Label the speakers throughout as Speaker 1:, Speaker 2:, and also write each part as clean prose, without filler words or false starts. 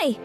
Speaker 1: Bye!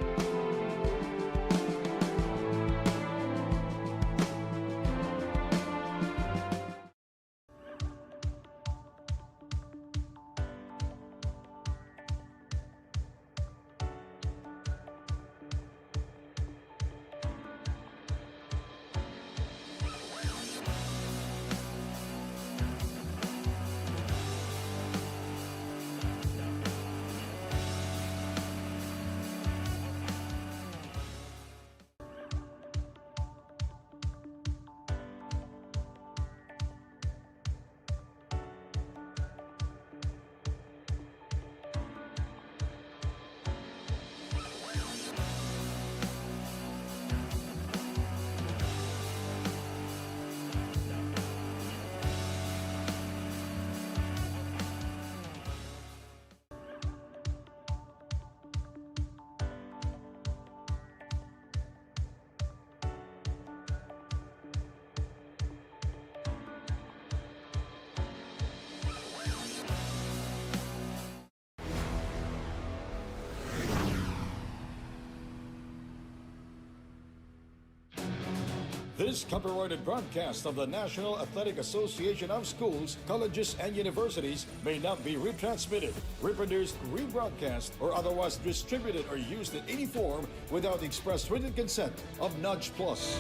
Speaker 2: This copyrighted broadcast of the National Athletic Association of Schools, Colleges, and Universities may not be retransmitted, reproduced, rebroadcast, or otherwise distributed or used in any form without the express written consent of Nudge Plus.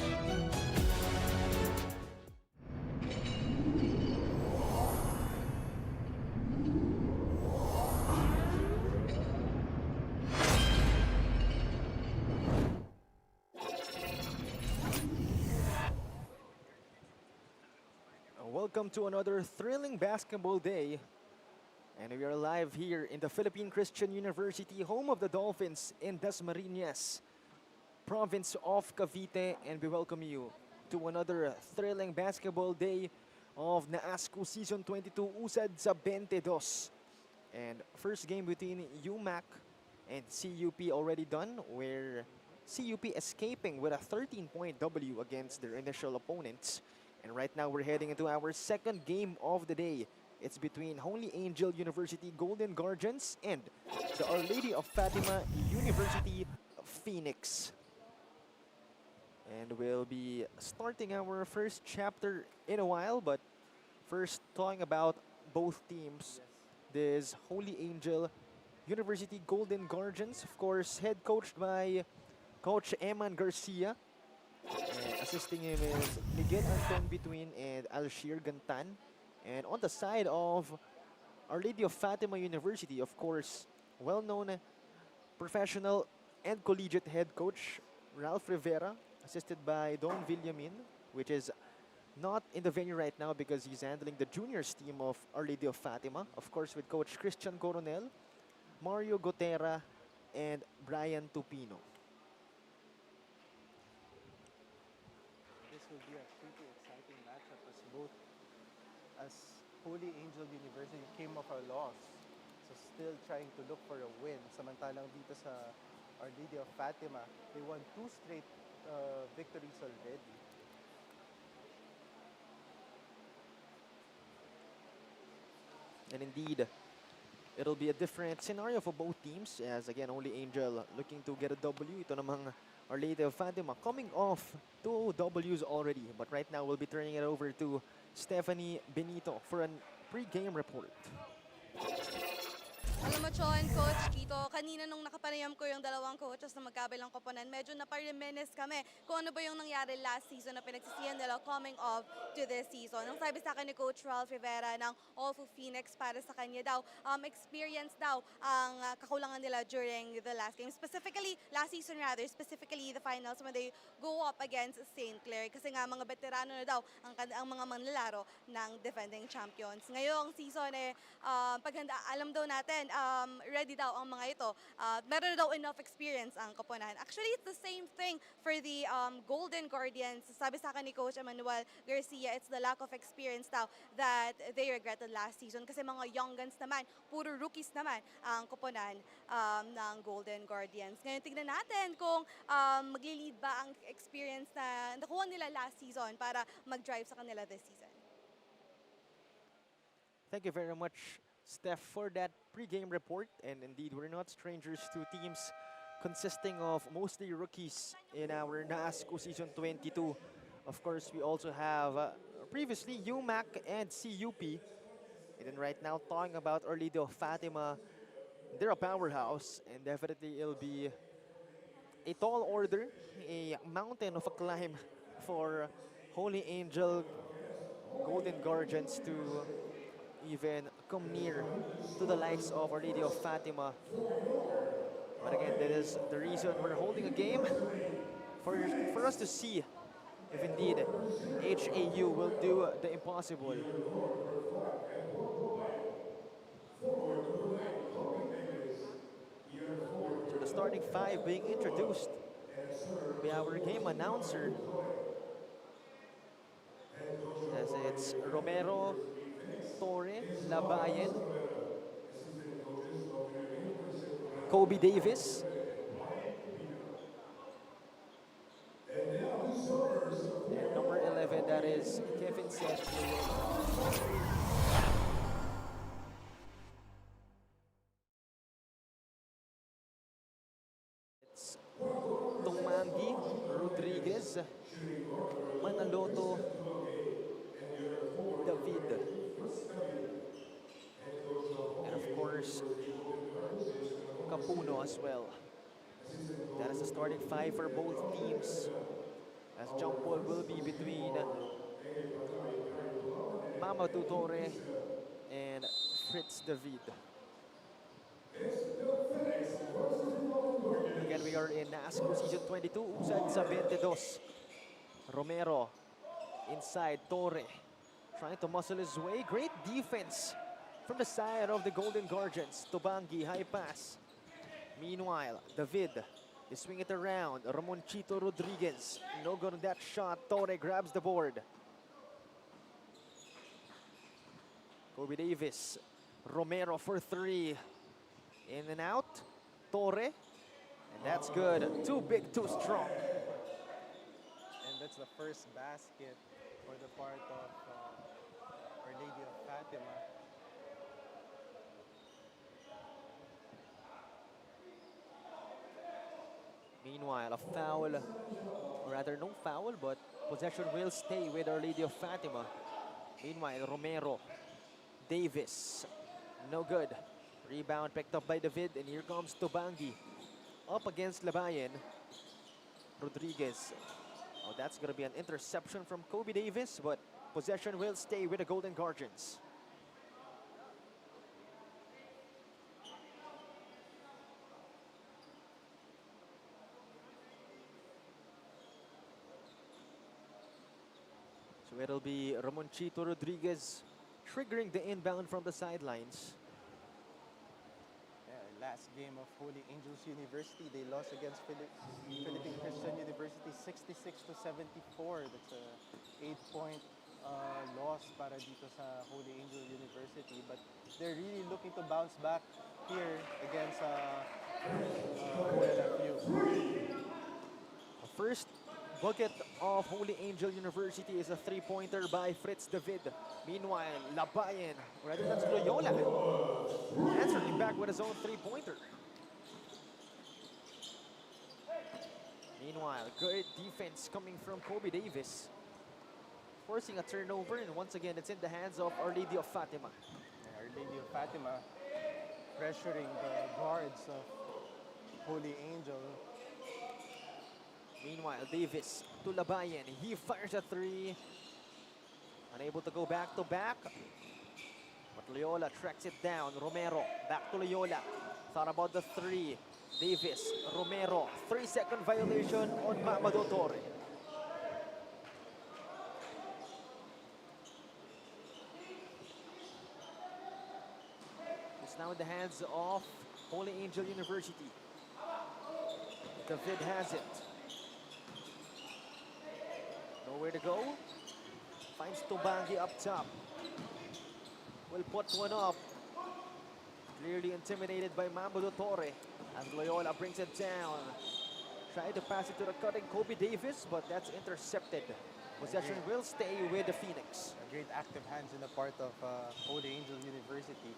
Speaker 3: Welcome to another thrilling basketball day. And we are live here in the Philippine Christian University, home of the Dolphins in DASMARINAS, province of Cavite. And we welcome you to another thrilling basketball day of NAASCU Season 22 usad sa 22. And first game between UMAC and CUP already done, where CUP escaping with a 13-point W against their initial opponents. And right now we're heading into our second game of the day. It's between Holy Angel University Golden Guardians and the Our Lady of Fatima University Phoenix. And we'll be starting our first chapter in a while, but first talking about both teams. This Holy Angel University Golden Guardians, of course, head coached by Coach Eman Garcia. And assisting him is Miguel Anton Bituin and Alshir Gantan. And on the side of Our Lady of Fatima University, of course, well-known professional and collegiate head coach Ralph Rivera, assisted by Don Villamin, which is not in the venue right now because he's handling the juniors team of Our Lady of Fatima. Of course, with Coach Christian Coronel, Mario Gotera, and Brian Tupino.
Speaker 4: This will be a pretty exciting matchup as Holy Angel University came off a loss. So still trying to look for a win. Samantalang dito sa Our Lady of Fatima, they won 2 straight victories already.
Speaker 3: And indeed, it'll be a different scenario for both teams as again, Holy Angel looking to get a W. Ito namang Our Lady of Fatima coming off 2 Ws already. But right now, we'll be turning it over to Stephanie Benito for a pre-game report.
Speaker 5: Alam mo, Chon, Coach Kito, kanina nung nakapanayam ko yung dalawang coaches na magkabilang koponan, medyo napareminisce kami kung ano ba yung nangyari last season na pinagsisiyan nila coming off to this season. Ang sabi sa akin ni Coach Ralph Rivera ng OLFU Phoenix para sa kanya daw, experience daw ang kakulangan nila during the last game. Specifically, last season rather, specifically the finals when they go up against St. Clair. Kasi nga mga veterano na daw ang mga manlalaro ng defending champions. Ngayong season, paghanda, alam daw natin, ready daw ang mga ito. Meron daw enough experience ang koponan. Actually, it's the same thing for the Golden Guardians. Sabi sa akin ni Coach Emmanuel Garcia, it's the lack of experience daw that they regretted last season. Kasi mga young guns naman, puro rookies naman ang koponan ng Golden Guardians. Ngayon, tignan natin kung magli-lead ba ang experience na nakuha nila last season para mag-drive sa kanila this season.
Speaker 3: Thank you very much, Steph, for that pre-game report. And indeed, we're not strangers to teams consisting of mostly rookies in our NAASCU Season 22. Of course, we also have previously UMAC and CUP. And then right now, talking about Our Lady of Fatima, they're a powerhouse, and definitely it'll be a tall order, a mountain of a climb for Holy Angel Golden Guardians to even come near to the likes of Our Lady of Fatima. But again, that is the reason we're holding a game for us to see if indeed HAU will do the impossible. So the starting five being introduced by our game announcer, as it's Romero, Torre, Labayen, Kobe Davis, and number 11, that is 𝐍𝐀𝐀𝐒𝐒𝐿. It's Tumangi, Rodriguez, Manaloto, David, and of course Capuno as well. That is the starting five for both teams, as jump ball will be between Mamadou Torre and Fritz David. Again, we are in NAASCU Season 22, usad sa 22. Romero inside, Torre trying to muscle his way. Great defense from the side of the Golden Guardians. Tubangi, high pass. Meanwhile, David is swinging it around. Ramonchito Rodriguez, no good on that shot. Torre grabs the board. Kobe Davis, Romero for three. In and out, Torre, and that's good. Too big, too strong.
Speaker 4: And that's the first basket for the part of Our Lady of Fatima.
Speaker 3: Meanwhile, a foul, or rather no foul, but possession will stay with Our Lady of Fatima. Meanwhile, Romero, Davis, no good. Rebound picked up by David, and here comes Tubangi. Up against Labayen. Rodriguez. Oh, that's going to be an interception from Kobe Davis, but possession will stay with the Golden Guardians. So it'll be Ramonchito Rodriguez triggering the inbound from the sidelines.
Speaker 4: Last game of Holy Angels University, they lost against Philippine Christian University 66-74. That's a 8-point loss para dito sa Holy Angel University. But they're really looking to bounce back here against OLFU.
Speaker 3: The first bucket of Holy Angel University is a three-pointer by Fritz David. Meanwhile, Labayen, or rather that's Loyola, answering back with his own three-pointer. Meanwhile, good defense coming from Kobe Davis, forcing a turnover, and once again, it's in the hands of Our Lady of Fatima.
Speaker 4: Our Lady of Fatima pressuring the guards of Holy Angel.
Speaker 3: Meanwhile, Davis to Labayen. He fires a three. Unable to go back to back. But Loyola tracks it down. Romero back to Loyola. Thought about the three. Davis, Romero. 3-second violation on Mamadou Torre. It's now in the hands of Holy Angel University. David has it. Nowhere to go. Finds Tubangi up top. Will put one up. Clearly intimidated by Mamadou Torre as Loyola brings it down. Tried to pass it to the cutting Kobe Davis, but that's intercepted. Possession will stay with the Phoenix.
Speaker 4: A great active hands in the part of Holy Angel University.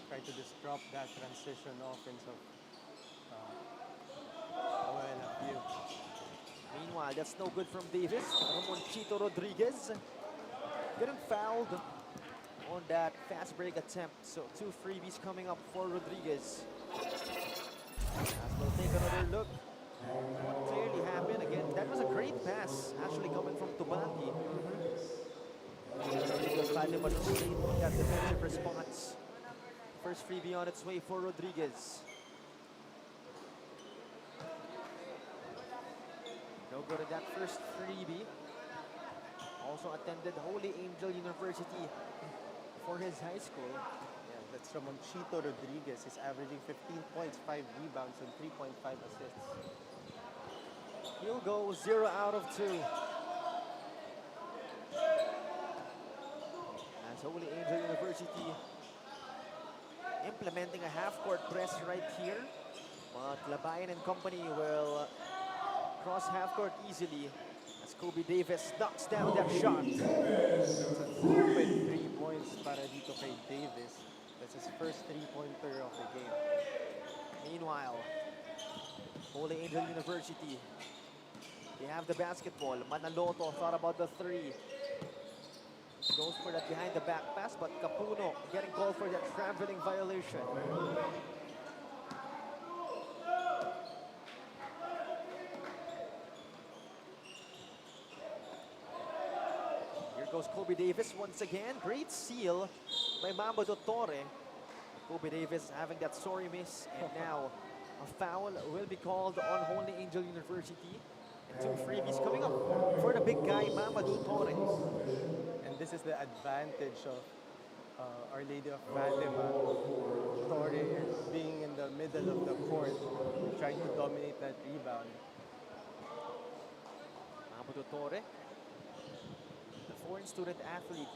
Speaker 4: Try to disrupt that transition offense of you.
Speaker 3: Meanwhile, that's no good from Davis. Ramonchito Rodriguez getting fouled on that fast break attempt. So 2 freebies coming up for Rodriguez. As we'll take another look. What clearly happened again. That was a great pass actually coming from Tubangi. Fatima just straight on that defensive response. First freebie on its way for Rodriguez. No good at that first freebie. Also attended Holy Angel University for his high school.
Speaker 4: Yeah, that's Ramonchito Rodriguez. He's averaging 15 points, 5 rebounds, and 3.5 assists.
Speaker 3: He'll go 0 out of 2. As Holy Angel University implementing a half-court press right here. But Labayan and company will cross half-court easily as Kobe Davis knocks down that shot.
Speaker 4: That's a open 3 points para dito kay Davis. That's his first 3-pointer of the game.
Speaker 3: Meanwhile, Holy Angel University, they have the basketball. Manaloto thought about the 3. Goes for that behind the back pass, but Capuno getting called for that traveling violation. Here goes Kobe Davis once again. Great steal by Mamado Torre. Kobe Davis having that sorry miss, and now a foul will be called on Holy Angel University. And 2 freebies coming up for the big guy, Mamado Torre.
Speaker 4: And this is the advantage of Our Lady of Fatima. Torre being in the middle of the court, trying to dominate that rebound.
Speaker 3: Mamado Torre, the foreign student athlete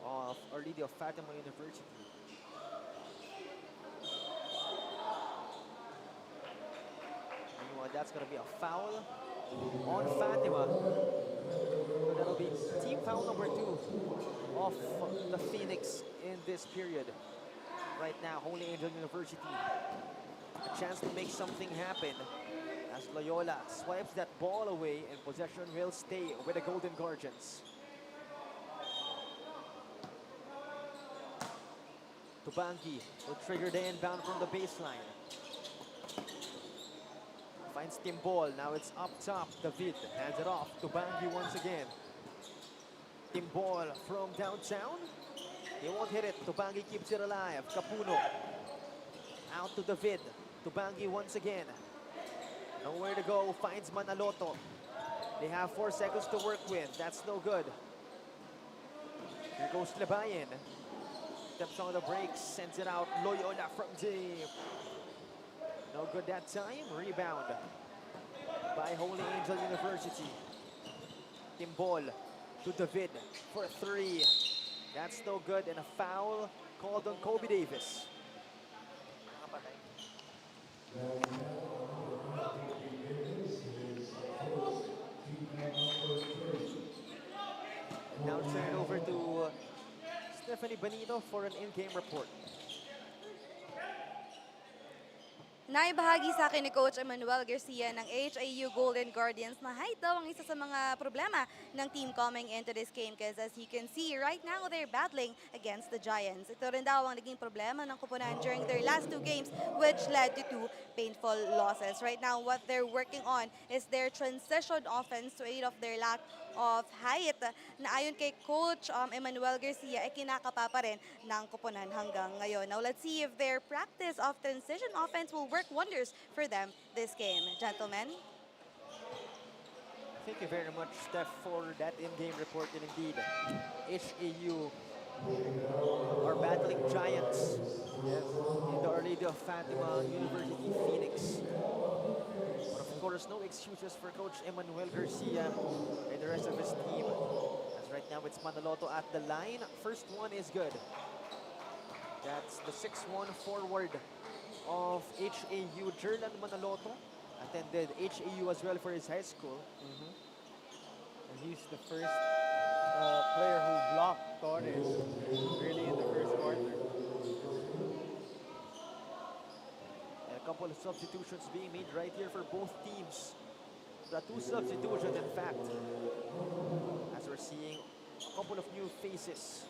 Speaker 3: of Our Lady of Fatima University. Meanwhile, that's going to be a foul on Fatima. So that'll be team foul number 2 of the Phoenix in this period. Right now, Holy Angel University, a chance to make something happen as Loyola swipes that ball away and possession will stay with the Golden Guardians. Tubangi will trigger the inbound from the baseline. Finds Timbol, now it's up top. David hands it off. Tubangi once again. Timbol from downtown. He won't hit it. Tubangi keeps it alive. Capuno. Out to David. Tubangi once again. Nowhere to go. Finds Manaloto. They have 4 seconds to work with. That's no good. Here goes Labayan. Steps on the brakes. Sends it out. Loyola from deep. No good that time. Rebound by Holy Angel University. Timbol to David for 3. That's no good, and a foul called on Kobe Davis. And now turn it over to Stephanie Benito for an in-game report.
Speaker 5: Naibahagi sa akin ni Coach Emmanuel Garcia ng HAU Golden Guardians na height daw ang isa sa mga problema ng team coming into this game because as you can see, right now they're battling against the Giants. Ito rin daw ang naging problema ng koponan during their last 2 games which led to 2 painful losses. Right now, what they're working on is their transition offense to aid of their lack of height na ayon kay Coach Emmanuel Garcia ay kinakapa pa rin ng koponan hanggang ngayon. Now let's see if their practice of transition offense will work wonders for them this game. Gentlemen?
Speaker 3: Thank you very much, Steph, for that in-game report. And indeed, HAU are battling giants in the Our Lady of Fatima University Phoenix. But of course, no excuses for Coach Emmanuel Garcia and the rest of his team. As right now, it's Manaloto at the line. First one is good. That's the 6'1" forward of HAU, Jerlan Manaloto. Attended HAU as well for his high school.
Speaker 4: And he's the first player who blocked Torres early in the first quarter.
Speaker 3: And a couple of substitutions being made right here for both teams. The two substitutions, in fact, as we're seeing a couple of new faces.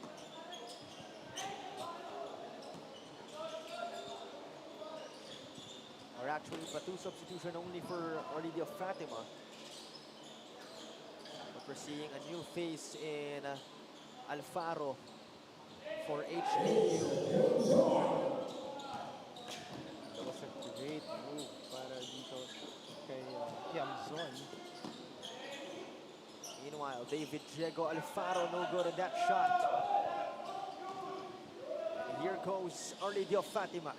Speaker 3: Or actually, but two substitution only for Orlidio Fatima. But we're seeing a new face in Alfaro for HAU.
Speaker 4: That was a great move para dito kay 𝐍𝐿.
Speaker 3: Meanwhile, David Diego Alfaro, no good on that shot. And here goes Orlidio Fatima.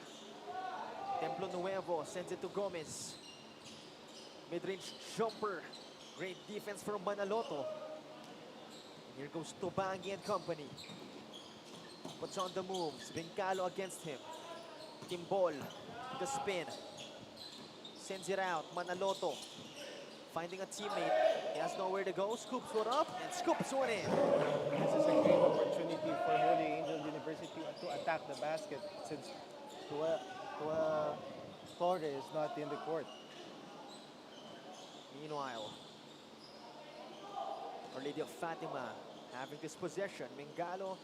Speaker 3: Templo Nuevo sends it to Gomez. Mid-range jumper. Great defense from Manaloto. And here goes Tubangi and company. Puts on the moves. Bengalo against him. Timbol, the spin. Sends it out. Manaloto finding a teammate. He has nowhere to go. Scoops one up and scoops one in.
Speaker 4: This is a great opportunity for Holy Angel University to attack the basket since Torre is not in the court.
Speaker 3: Meanwhile, Orlidio Fatima having this possession. Mengalo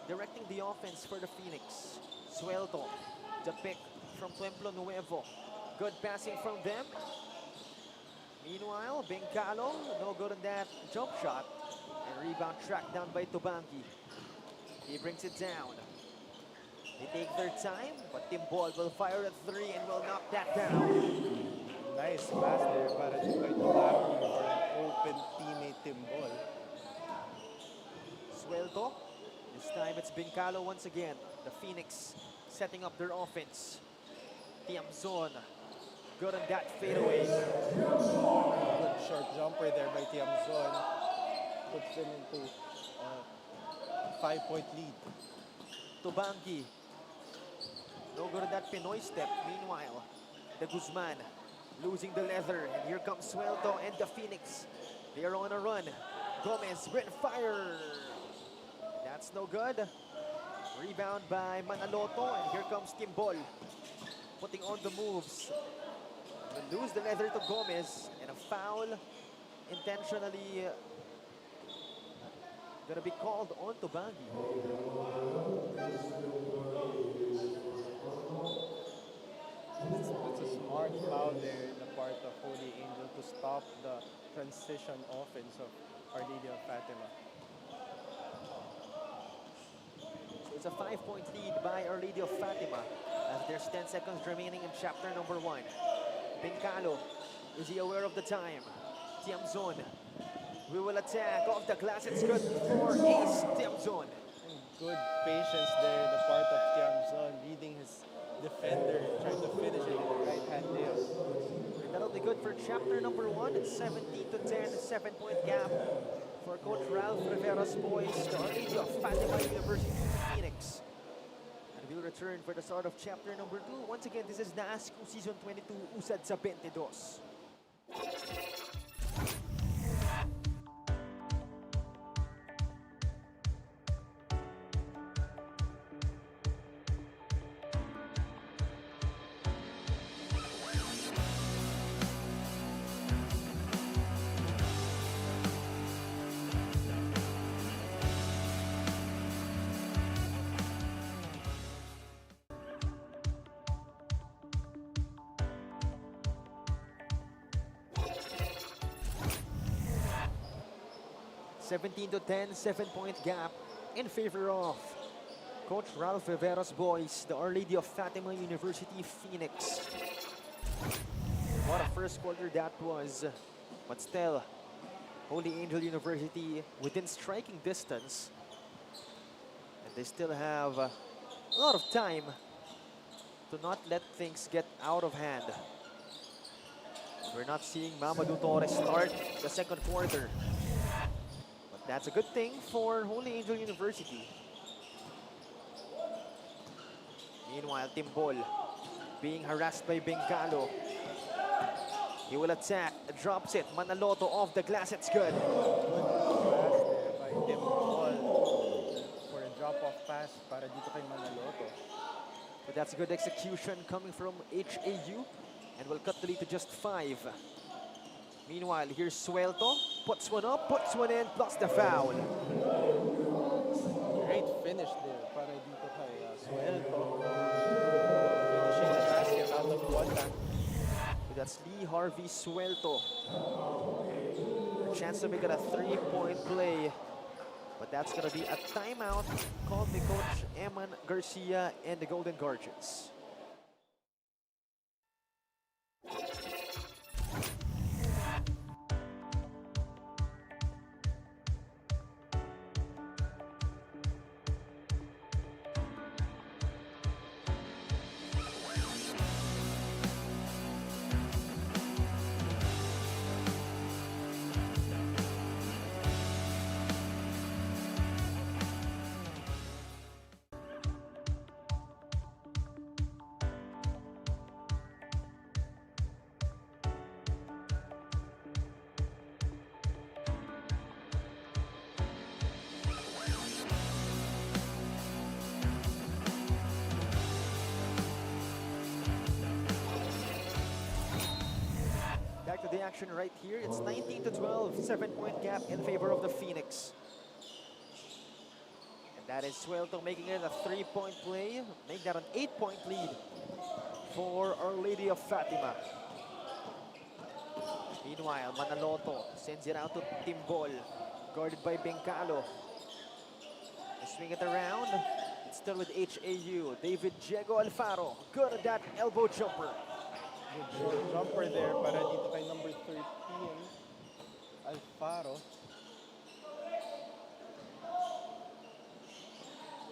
Speaker 3: directing the offense for the Phoenix. Suelto, the pick from Templo Nuevo. Good passing from them. Meanwhile, Bengalo, no good on that jump shot. And rebound tracked down by Tubangi. He brings it down. They take their time, but Timbol will fire a three and will knock that down.
Speaker 4: Nice pass there para dito kay Tubangi for an open teammate Timbol.
Speaker 3: Suelto. This time it's Bengalo once again. The Phoenix setting up their offense. Tiamzon. Good on that fadeaway.
Speaker 4: Good short jumper there by 𝐍𝐿. Puts them into a 5-point lead.
Speaker 3: Tubangi. No good on that Pinoy step. Meanwhile, the Guzman losing the leather. And here comes Suelto and the Phoenix. They are on a run. Gomez, red fire. That's no good. Rebound by Manaloto. And here comes Timbol. Putting on the moves. They lose the leather to Gomez. And a foul intentionally gonna be called on Tubangi.
Speaker 4: It's a smart foul there in the part of Holy Angel to stop the transition offense of Orlidio Fatima.
Speaker 3: So it's a 5-point lead by Orlidio Fatima as there's 10 seconds remaining in chapter number 1. Bengalo, is he aware of the time? Tiamzon, we will attack off the glass. It's good for Ace Tiamzon.
Speaker 4: Good patience there in the part of 𝐍𝐿, reading his defender, trying to finish it in the right-hand layup.
Speaker 3: That'll be good for chapter number 1. It's 17-10, 7-point gap for Coach Ralph Rivera's boys, the Orlidio Fatima University Phoenix. And we'll return for the start of chapter number 2. Once again, this is NAASCU Season 22, usad sa 22. 17-10, 7-point gap in favor of Coach Ralph Rivera's boys, the Orlidio Fatima University Phoenix. What a first quarter that was, but still, Holy Angel University within striking distance. And they still have a lot of time to not let things get out of hand. We're not seeing Mamadou Torres start the second quarter. That's a good thing for Holy Angel University. Meanwhile, Timbol being harassed by Bengalo. He will attack, drops it. Manaloto off the glass, it's good.
Speaker 4: Good pass there by Timbol for a drop-off pass para dito kay Manaloto.
Speaker 3: But that's a good execution coming from HAU, and will cut the lead to just 5. Meanwhile, here's Suelto. Puts one up, puts one in, plus the foul.
Speaker 4: Great finish there para dito kay Suelto. Finishing the basket out of contact.
Speaker 3: That's Lee Suelto. A chance to make it a three-point play. But that's going to be a timeout called by Coach Eman Garcia and the Golden Guardians. Back to the action right here. It's 19-12, 7-point gap in favor of the Phoenix. And that is Suelto making it a three-point play, make that an 8-point lead for Our Lady of Fatima. Meanwhile, Manaloto sends it out to Timbol, guarded by Bengalo. They swing it around. It's still with HAU. 𝐍𝐀𝐀𝐒𝐒 Alfaro, good at that elbow jumper.
Speaker 4: Good short jumper there para dito kay number 13, Alfaro.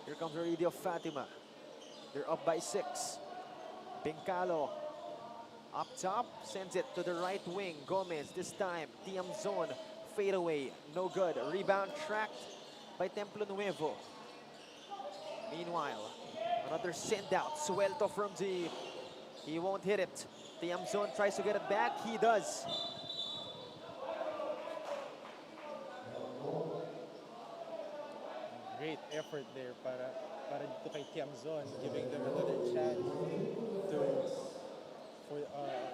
Speaker 3: Here comes the Lady of Fatima. They're up by 6. Bengalo up top, sends it to the right wing. Gomez this time, Tiamzon, fadeaway, no good. Rebound tracked by Templo Nuevo. Meanwhile, another send out. Suelto from deep. He won't hit it. Tiamzon tries to get it back. He does.
Speaker 4: Great effort there para dito kay Tiamzon, giving them another chance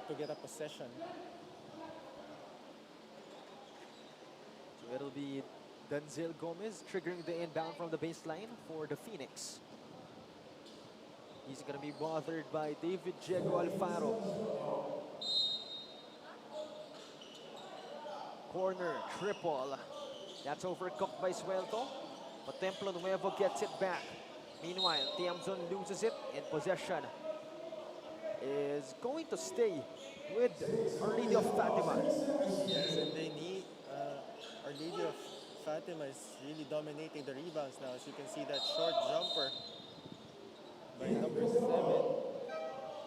Speaker 4: to get a possession.
Speaker 3: So it'll be Denzel Gomez triggering the inbound from the baseline for the Phoenix. He's going to be bothered by 𝐍𝐀𝐀𝐒𝐒 Alfaro. Corner, triple. That's overcooked by Suelto. But Templo Nuevo gets it back. Meanwhile, Tiamzon loses it, and possession is going to stay with Our Lady of Fatima.
Speaker 4: Yes, and they need Our Lady of Fatima is really dominating the rebounds now. As you can see that short jumper by number 7,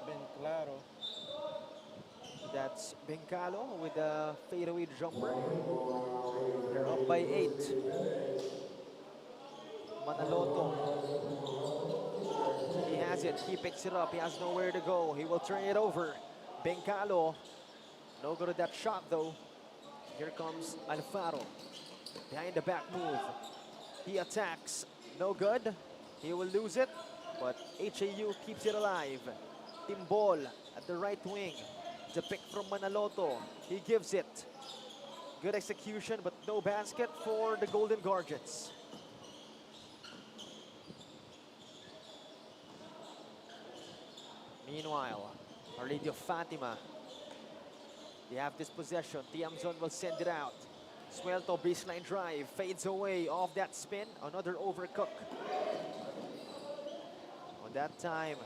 Speaker 4: Benclaro.
Speaker 3: That's Bengalo with a fadeaway jumper. They're up by 8. Manaloto. He has it. He picks it up. He has nowhere to go. He will turn it over. Bengalo. No good at that shot, though. Here comes Alfaro. Behind the back move. He attacks. No good. He will lose it. But HAU keeps it alive. Timbol at the right wing. The pick from Manaloto. He gives it. Good execution, but no basket for the Golden Guardians. Meanwhile, Our Lady of Fatima. They have this possession. Tiamzon will send it out. Suelto baseline drive. Fades away off that spin. Another overcook. On that time,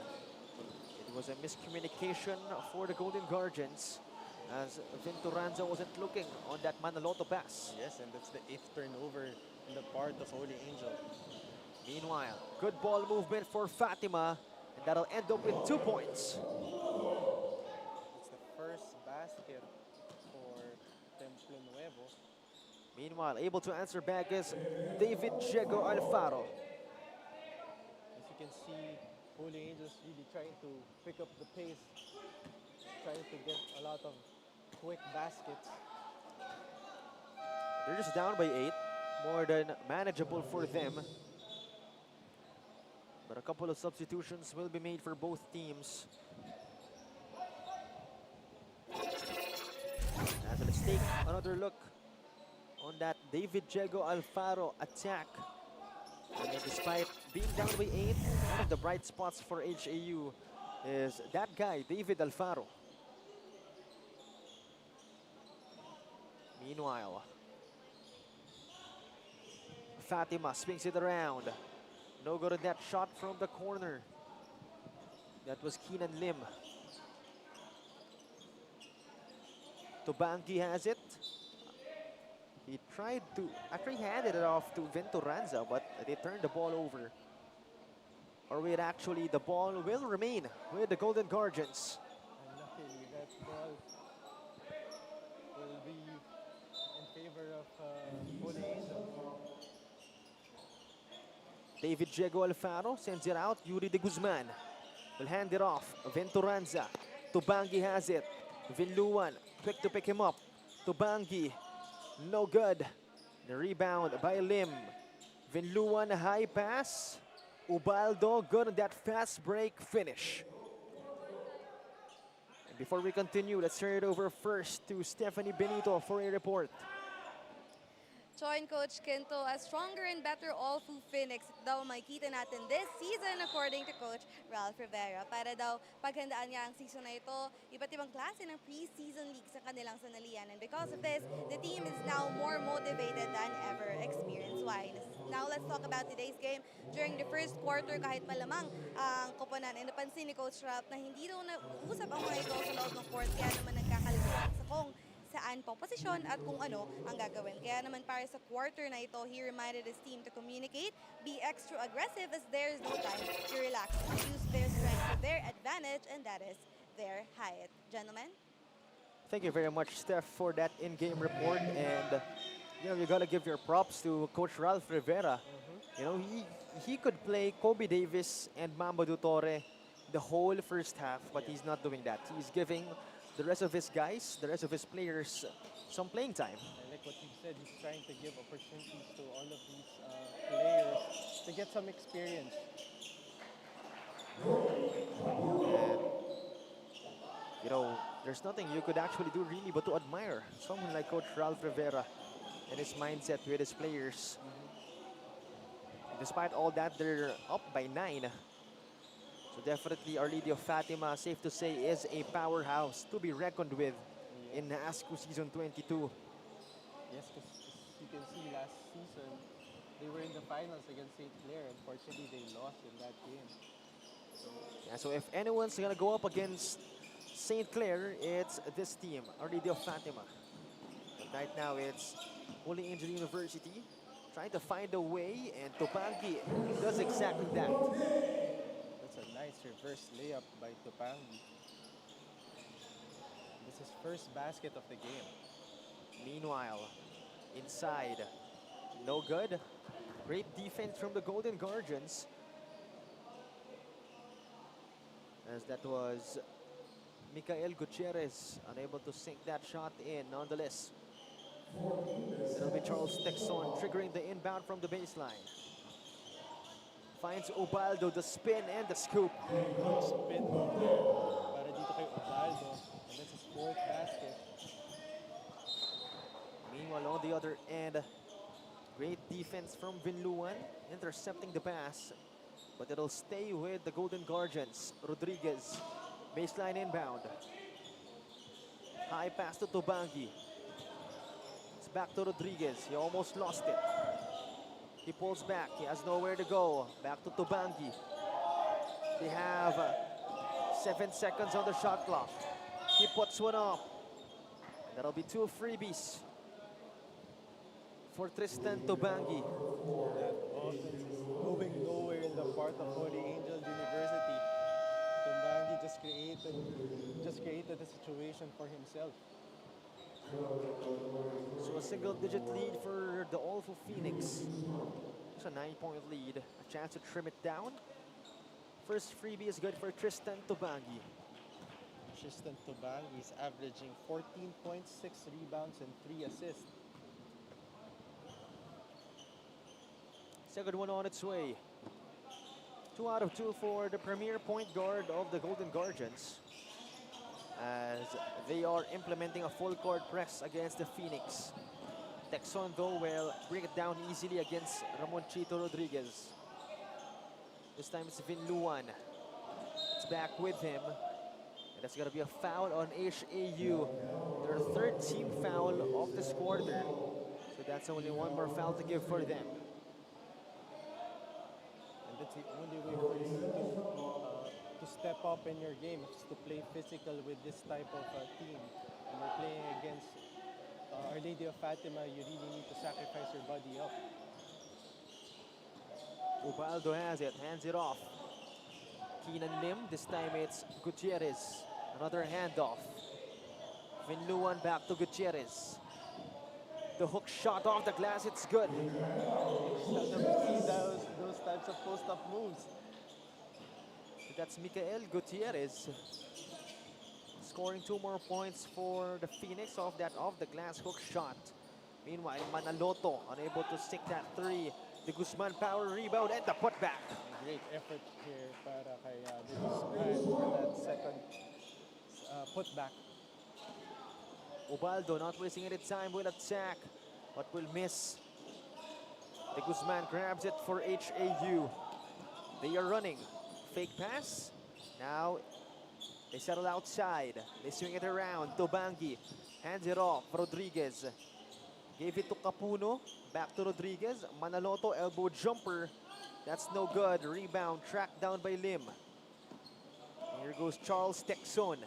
Speaker 3: it was a miscommunication for the Golden Guardians as Venturanza wasn't looking on that Manaloto pass.
Speaker 4: Yes, and that's the 8th turnover in the part of Holy Angel.
Speaker 3: Meanwhile, good ball movement for Fatima, and that'll end up with 2 points.
Speaker 4: It's the first basket for Templo Nuevo.
Speaker 3: Meanwhile, able to answer back is 𝐍𝐀𝐀𝐒𝐒 Alfaro.
Speaker 4: As you can see, Holy Angels really trying to pick up the pace, trying to get a lot of quick baskets.
Speaker 3: They're just down by 8, more than manageable for them. But a couple of substitutions will be made for both teams. As it's taken another look on that 𝐍𝐸 Alfaro attack. And then despite being down by 8, one of the bright spots for HAU is that guy, 𝐍𝐸 Alfaro. Meanwhile, Fatima swings it around. No good at that shot from the corner. That was 𝐍𝐜ℏ. 𝐍𝐸 has it. He tried to, actually handed it off to 𝐍𝐸, but they turned the ball over. Or wait, actually, the ball will remain with the Golden Guardians.
Speaker 4: And luckily, that ball will be in favor of Holy Angel.
Speaker 3: 𝐍𝐸 Alfaro sends it out. Yuri de Guzman will hand it off. 𝐍𝐸. 𝐍𝐸 has it. 𝐍𝐸 quick to pick him up. 𝐍𝐸, no good. The rebound by Lim. 𝐍𝐸, high pass. Ubaldo, good on that fast break finish. And before we continue, let's turn it over first to Stephanie Benito for a report.
Speaker 5: Join Coach Quinto, a stronger and better OLFU Phoenix daw makikita natin this season according to Coach Ralph Rivera. Para daw paghandaan niya ang season na ito, iba't ibang klase ng pre-season league sa kanilang sanalian. And because of this, the team is now more motivated than ever experience-wise. Now let's talk about today's game. During the first quarter, kahit malamang ang koponan, and napansin ni Coach Ralph na hindi daw nag-uusap ang mga ito sa loob ng court, kaya naman nagkakalimutan sa kung saan po posisyon at kung ano ang gagawin. Kaya naman para sa quarter na ito, he reminded his team to communicate, be extra aggressive as there is no time to relax, and use their strength to their advantage, and that is their height. Gentlemen?
Speaker 3: Thank you very much, Steph, for that in-game report. And you gotta give your props to Coach Ralph Rivera. You know, he could play Kobe Davis and Mamadou Torre the whole first half, but he's not doing that. He's giving the rest of his guys, the rest of his players, some playing time.
Speaker 4: I like what he said. He's trying to give opportunities to all of these players to get some experience.
Speaker 3: And, you know, there's nothing you could actually do really but to admire someone like Coach Ralph Rivera and his mindset with his players. Despite all that, they're up by 9. So definitely Arlidio Fatima, safe to say, is a powerhouse to be reckoned with in NAASCU Season 22.
Speaker 4: Yes, because you can see last season, they were in the finals against St. Clair. Unfortunately, they lost in that game.
Speaker 3: So if anyone's gonna go up against St. Clair, it's this team, Arlidio Fatima. But right now, it's Holy Angel University trying to find a way, and 𝐍𝐸 does exactly that.
Speaker 4: That's a nice reverse layup by 𝐍𝐸. This is first basket of the game.
Speaker 3: Meanwhile, inside, no good. Great defense from the Golden Guardians. As that was Mikael Gutierrez, unable to sink that shot in nonetheless. It'll be Charles Texon triggering the inbound from the baseline. Finds Ubaldo, the spin and the scoop.
Speaker 4: Good spin move there para dito kay Ubaldo. And that's his fourth basket.
Speaker 3: Meanwhile, on the other end, great defense from 𝐍𝐸, intercepting the pass. But it'll stay with the Golden Guardians. Rodriguez, baseline inbound. High pass to 𝐍𝐸. It's back to Rodriguez. He almost lost it. He pulls back. He has nowhere to go. Back to 𝐍𝐸. They have 7 seconds on the shot clock. He puts one up. That'll be 2 freebies for Tristan 𝐍𝐸.
Speaker 4: That offense is going nowhere in the part of Holy Angel University. 𝐍𝐸 just created a situation for himself.
Speaker 3: So a single-digit lead for the OLFU Phoenix. It's a 9-point lead. A chance to trim it down. First freebie is good for Tristan 𝐍𝐸.
Speaker 4: Tristan 𝐍𝐸 is averaging 14 points, 6 rebounds, and 3 assists.
Speaker 3: Second one on its way. 2 out of 2 for the premier point guard of the Golden Guardians. as they are implementing a full court press against the Phoenix. Texon though will bring it down easily against Ramonchito Rodriguez. This time it's 𝐍ᴜᴅ. It's back with him. And that's gonna be a foul on HAU. Their third team foul of this quarter. So that's only one more foul to give for them.
Speaker 4: And that's the only way for you to step up in your game, is to play physical with this type of team. When you're playing against Our Lady of Fatima, you really need to sacrifice your body up.
Speaker 3: Ubaldo has it, hands it off. Keenan Lim, this time it's Gutierrez. Another handoff. 𝐍ᴜᴅ back to Gutierrez. The hook shot off the glass, it's good.
Speaker 4: Seldom see those types of post-up moves.
Speaker 3: That's Mikael Gutierrez. Scoring 2 more points for the Phoenix off that off-the-glass hook shot. Meanwhile, Manaloto unable to stick that 3. The Guzman power rebound and the putback.
Speaker 4: Great effort here para kay De Guzman for that second putback.
Speaker 3: Ubaldo not wasting any time, will attack, but will miss. De Guzman grabs it for HAU. They are running. Fake pass. Now they settle outside. They swing it around. Tobangi hands it off. Rodriguez gave it to Capuno. Back to Rodriguez. Manaloto elbow jumper. That's no good. Rebound tracked down by Lim. Here goes Charles Texon.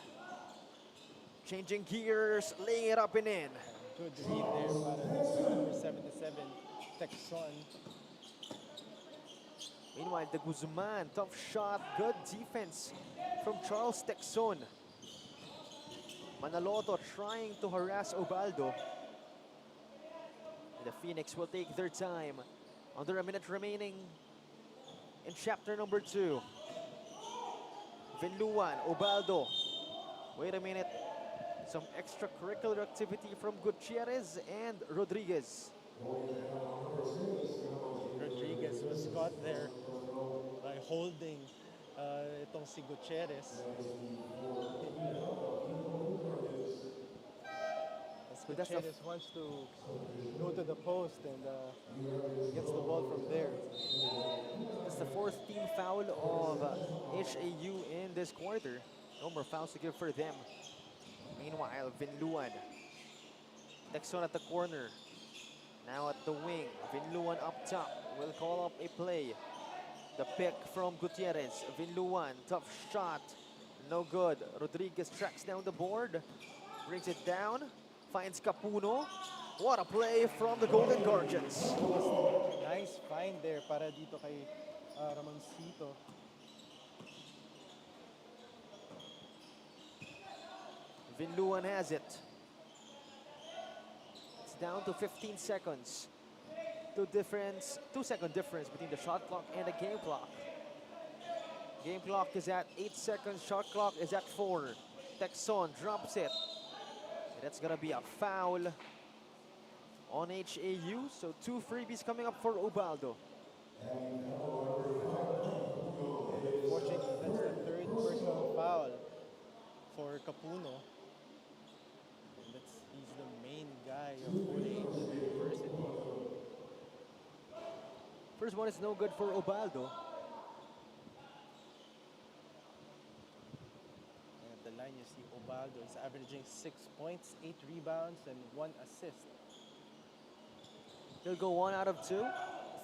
Speaker 3: Changing gears, laying it up and in.
Speaker 4: Good read there para number 77, Texon.
Speaker 3: Meanwhile, the Guzman, tough shot, good defense from Charles Texon. Manaloto trying to harass Ubaldo. The Phoenix will take their time. Under a minute remaining in chapter number 2. 𝐍ᴜᴅ, Ubaldo. Wait a minute. Some extracurricular activity from Gutierrez and Rodriguez.
Speaker 4: Rodriguez was caught there by holding itong si Gutierrez. Gutierrez wants to go to the post and gets the ball from there.
Speaker 3: It's the 4th team foul of HAU in this quarter. No more fouls to give for them. Meanwhile, 𝐍ᴜᴅ. Texon at the corner. Now at the wing. 𝐍ᴜᴅ up top. Will call up a play. The pick from Gutierrez. 𝐍ᴜᴅ. Tough shot. No good. Rodriguez tracks down the board. Brings it down. Finds Capuno. What a play from the Golden Guardians.
Speaker 4: Nice find there para dito kay Ramoncito.
Speaker 3: 𝐍ᴜᴅ has it. It's down to 15 seconds. 2-second difference between the shot clock and the game clock. Game clock is at 8 seconds. Shot clock is at 4. Texon drops it. And that's gonna be a foul on HAU. So 2 freebies coming up for Ubaldo.
Speaker 4: Unfortunately, that's the 3rd personal foul for Capuno. He's the main guy of Holy Angel University.
Speaker 3: First one is no good for Ubaldo.
Speaker 4: And at the line, you see Ubaldo is averaging 6 points, 8 rebounds, and 1 assist.
Speaker 3: He'll go 1 out of 2.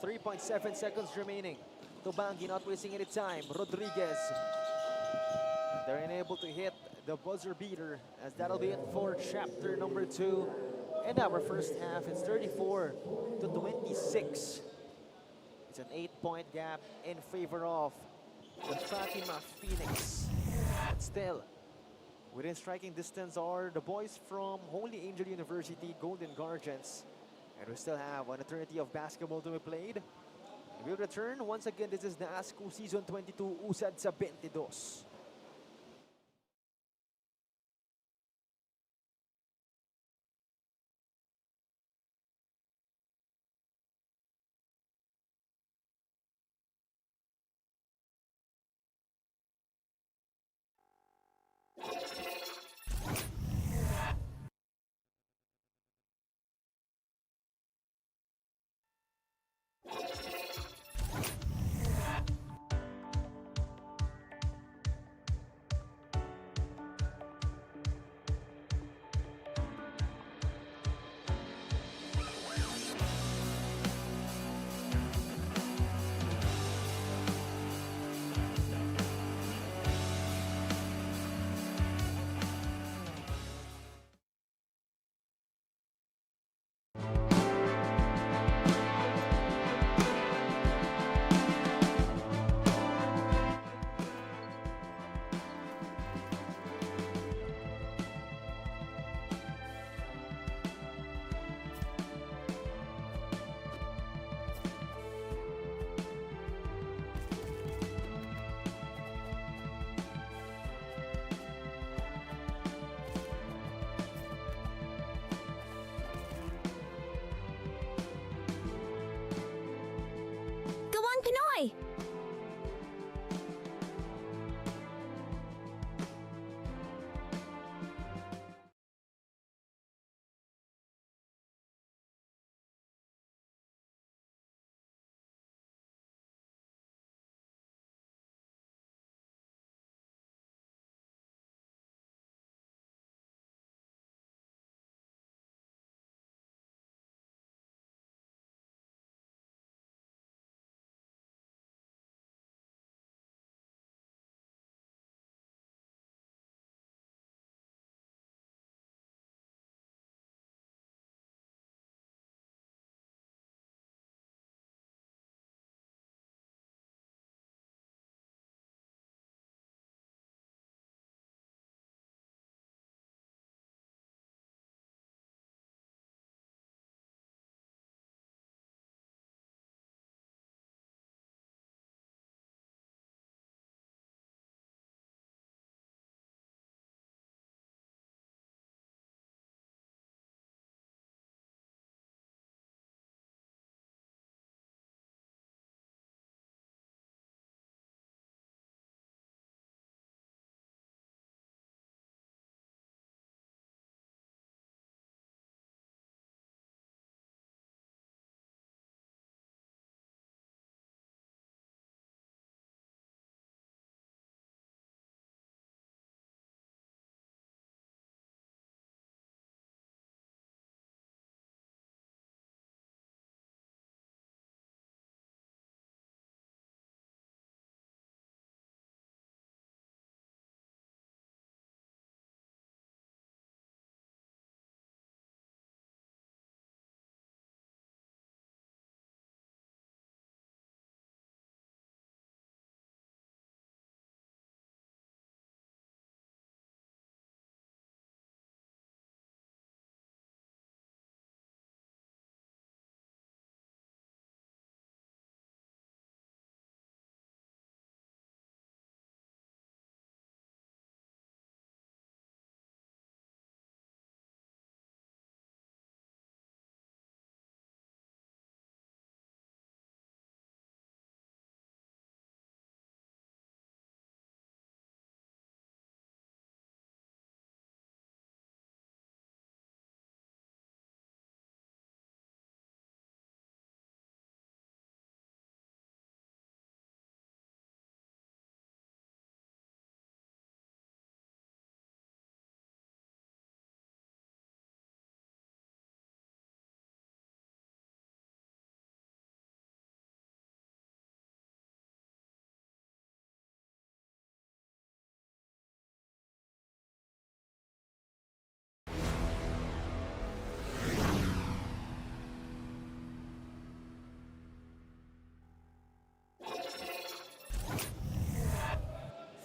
Speaker 3: 3.7 seconds remaining. Tobangi not wasting any time. Rodriguez. They're unable to hit the buzzer beater, as that'll be it for chapter number 2. And our first half is 34-26. It's an 8-point gap in favor of the Fatima Phoenix. But still, within striking distance are the boys from Holy Angel University, Golden Guardians. And we still have an eternity of basketball to be played. We'll return. Once again, this is NAASCU Season 22, Usad sa 22.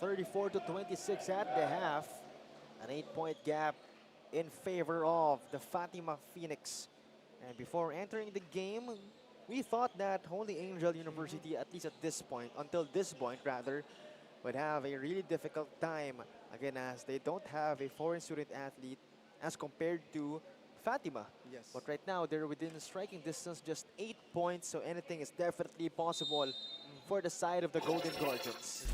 Speaker 3: 34 to 26 at the half. An 8-point gap in favor of the Fatima Phoenix. And before entering the game, we thought that Holy Angel University, at least at this point, until this point rather, would have a really difficult time, again, as they don't have a foreign student athlete as compared to Fatima.
Speaker 4: Yes.
Speaker 3: But right now, they're within striking distance, just 8 points, so anything is definitely possible for the side of the Golden Guardians.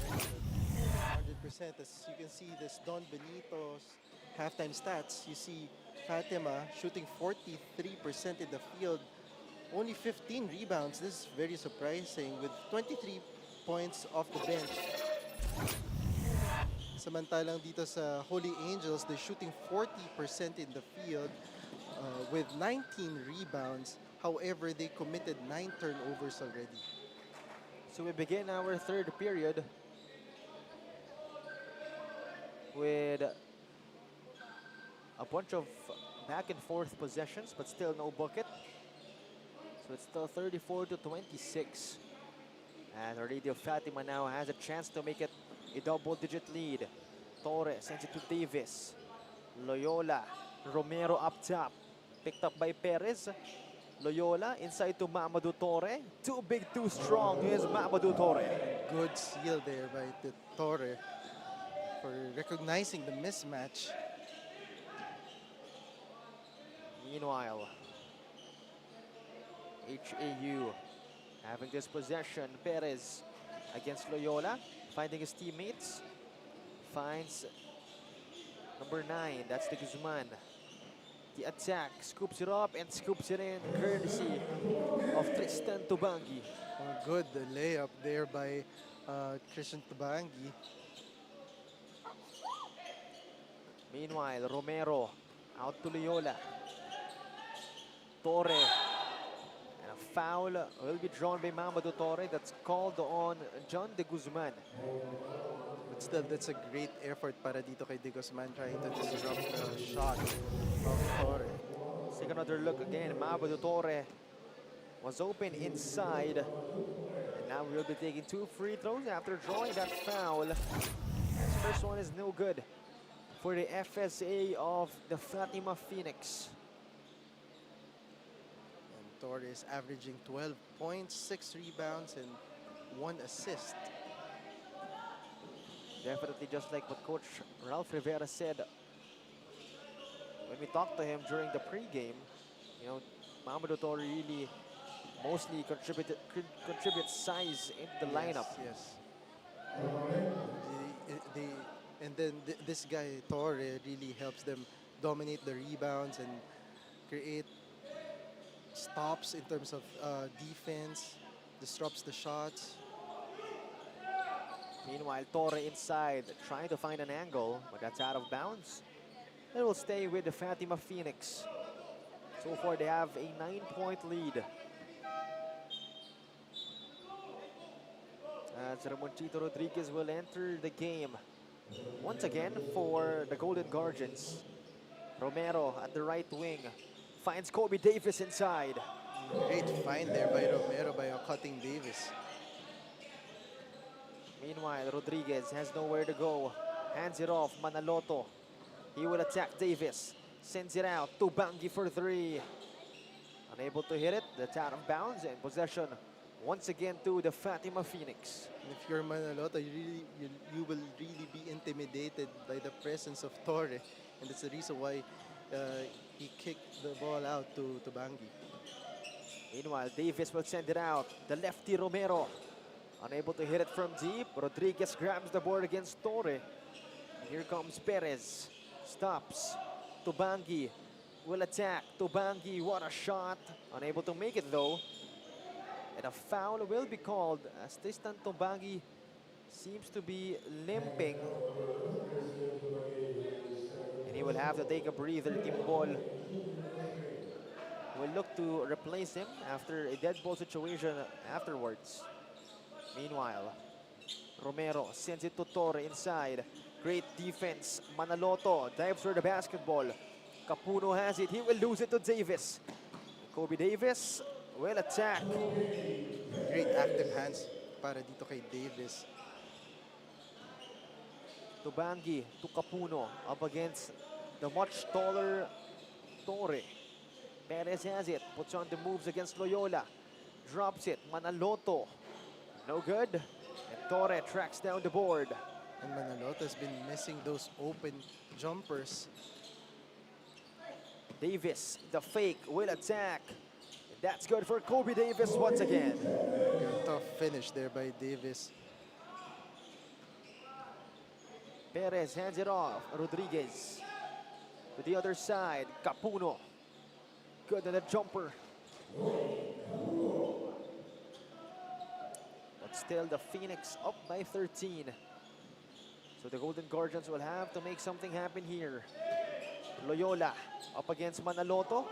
Speaker 4: 100%. As you can see, this Don Benito's halftime stats, you see Fatima shooting 43% in the field, only 15 rebounds. This is very surprising with 23 points off the bench. Samantalang dito sa Holy Angels, they're shooting 40% in the field with 19 rebounds. However, they committed 9 turnovers already.
Speaker 3: So we begin our third period with a bunch of back and forth possessions, but still no bucket. So it's still 34 to 26. And Radio Fatima now has a chance to make it a double-digit lead. Torres sends it to Davis. Loyola, Romero up top. Picked up by Perez. Loyola inside to Mamadou Torre. Too big, too strong. Here's Mamadou Torre.
Speaker 4: Good steal there by the Torre for recognizing the mismatch.
Speaker 3: Meanwhile, HAU having this possession. Perez against Loyola, finding his teammates. Finds number 9, that's the Guzman. The attack, scoops it up and scoops it in, courtesy of Tristan Tubangi.
Speaker 4: Good layup there by Christian Tubangi.
Speaker 3: Meanwhile, Romero out to Loyola. Torre. And a foul will be drawn by Mamadou Torre. That's called on John de Guzman.
Speaker 4: But still, that's a great effort para dito kay De Guzman trying to disrupt the shot of Torre.
Speaker 3: Take another look again. Mamadou Torre was open inside. And now we'll be taking 2 free throws after drawing that foul. This first one is no good for the FSA of the Fatima Phoenix.
Speaker 4: And Torre is averaging 12 points, 6 rebounds, and 1 assist.
Speaker 3: Definitely just like what Coach Ralph Rivera said when we talked to him during the pregame. You know, Mamadou Torre really mostly contributes size in the lineup.
Speaker 4: Yes. And then this guy, Torre, really helps them dominate the rebounds and create stops in terms of defense, disrupts the shots.
Speaker 3: Meanwhile, Torre inside, trying to find an angle, but that's out of bounds. It will stay with the Fatima Phoenix. So far, they have a 9-point lead. As Ramonchito Rodriguez will enter the game once again for the Golden Guardians. Romero at the right wing finds Kobe Davis inside.
Speaker 4: Great find there by Romero by cutting Davis.
Speaker 3: Meanwhile, Rodriguez has nowhere to go. Hands it off, Manaloto. He will attack Davis. Sends it out to Bangi for 3. Unable to hit it. That's out of bounds and possession once again to the Fatima Phoenix.
Speaker 4: And if you're Manaloto, you will really be intimidated by the presence of Torre. And that's the reason why he kicked the ball out to Bangi.
Speaker 3: Meanwhile, Davis will send it out. The lefty Romero. Unable to hit it from deep. Rodriguez grabs the board against Torre. And here comes Perez. Stops. Tubangi will attack. Tubangi, what a shot. Unable to make it though. And a foul will be called as Tristan Tubangi seems to be limping. And he will have to take a breather. Timbol will look to replace him after a dead ball situation afterwards. Meanwhile, Romero sends it to Torre inside. Great defense. Manaloto dives for the basketball. Capuno has it. He will lose it to Davis. Kobe Davis will attack.
Speaker 4: Great active hands para dito kay Davis.
Speaker 3: Tubangi to Capuno up against the much taller Torre. Perez has it, puts on the moves against Loyola. Drops it, Manaloto. No good. And Torre tracks down the board.
Speaker 4: And Manaloto has been missing those open jumpers.
Speaker 3: Davis, the fake, will attack. And that's good for Kobe Davis once again.
Speaker 4: Tough finish there by Davis.
Speaker 3: Perez hands it off. Rodriguez to the other side. Capuno. Good on the jumper. But still the Phoenix up by 13. So the Golden Guardians will have to make something happen here. Loyola up against Manaloto.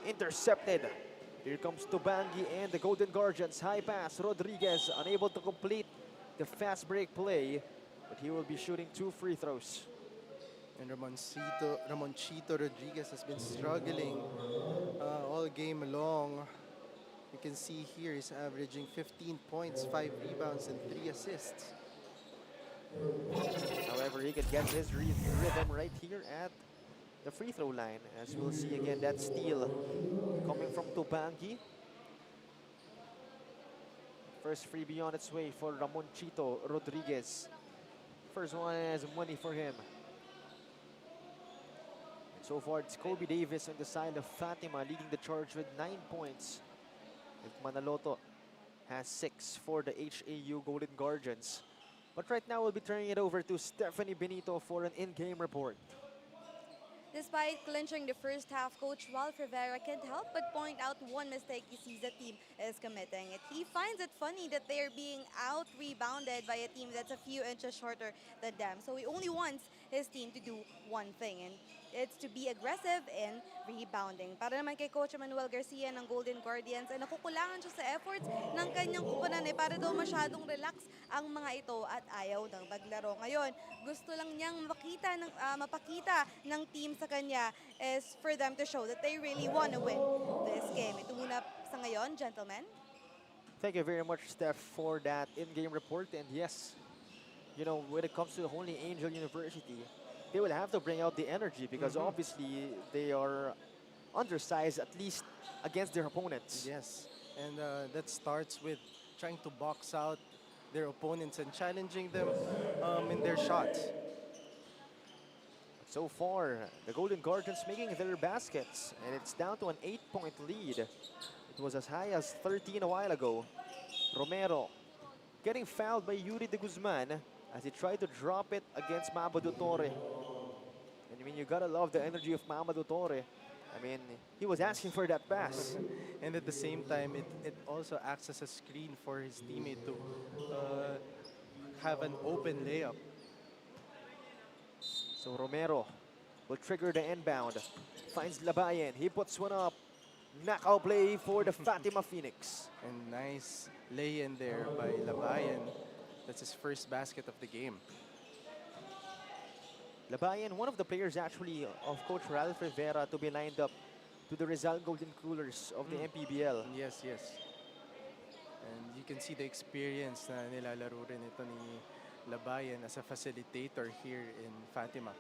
Speaker 3: Intercepted. Here comes Tubangi and the Golden Guardians. High pass. Rodriguez unable to complete the fast break play. But he will be shooting 2 free throws.
Speaker 4: And Ramonchito Rodriguez has been struggling all game long. You can see here he's averaging 15 points, 5 rebounds, and 3 assists.
Speaker 3: However, he can get his rhythm right here at the free throw line. As we'll see again, that steal coming from Tubangi. First freebie on its way for Ramonchito Rodriguez. First one has money for him. And so far, it's Kobe Davis on the side of Fatima leading the charge with 9 points. If Manaloto has 6 for the HAU Golden Guardians. But right now, we'll be turning it over to Stephanie Benito for an in-game report.
Speaker 5: Despite clinching the first half, Coach Ralph Rivera can't help but point out one mistake he sees the team is committing. He finds it funny that they're being out-rebounded by a team that's a few inches shorter than them. So he only wants his team to do one thing, and it's to be aggressive in rebounding. Para naman kay Coach Emmanuel Garcia ng Golden Guardians, ay nakukulangan siya sa efforts ng kanyang kupunan para daw masyadong relax ang mga ito at ayaw ng maglaro. Ngayon, gusto lang niyang mapakita ng team sa kanya is for them to show that they really want to win this game. Ito muna sa ngayon, gentlemen.
Speaker 3: Thank you very much, Steph, for that in-game report. And yes, you know, when it comes to Holy Angel University, they will have to bring out the energy because obviously they are undersized, at least against their opponents.
Speaker 4: Yes, and that starts with trying to box out their opponents and challenging them in their shots.
Speaker 3: So far, the Golden Guardians making their baskets, and it's down to an 8-point lead. It was as high as 13 a while ago. Romero getting fouled by Yuri de Guzman as he tried to drop it against Mamadou Torre. And I mean, you gotta love the energy of Mamadou Torre. I mean, he was asking for that pass.
Speaker 4: And at the same time, it also acts as a screen for his teammate to have an open layup.
Speaker 3: So Romero will trigger the inbound. Finds Labayan. He puts one up. Knockout play for the Fatima Phoenix.
Speaker 4: And nice lay-in there by Labayan. That's his first basket of the game.
Speaker 3: Labayan, one of the players actually of Coach Ralph Rivera to be lined up to the Rizal Golden Coolers of the MPBL.
Speaker 4: Yes, yes. And you can see the experience na nilalaro rin ito ni Labayan as a facilitator here in Fatima.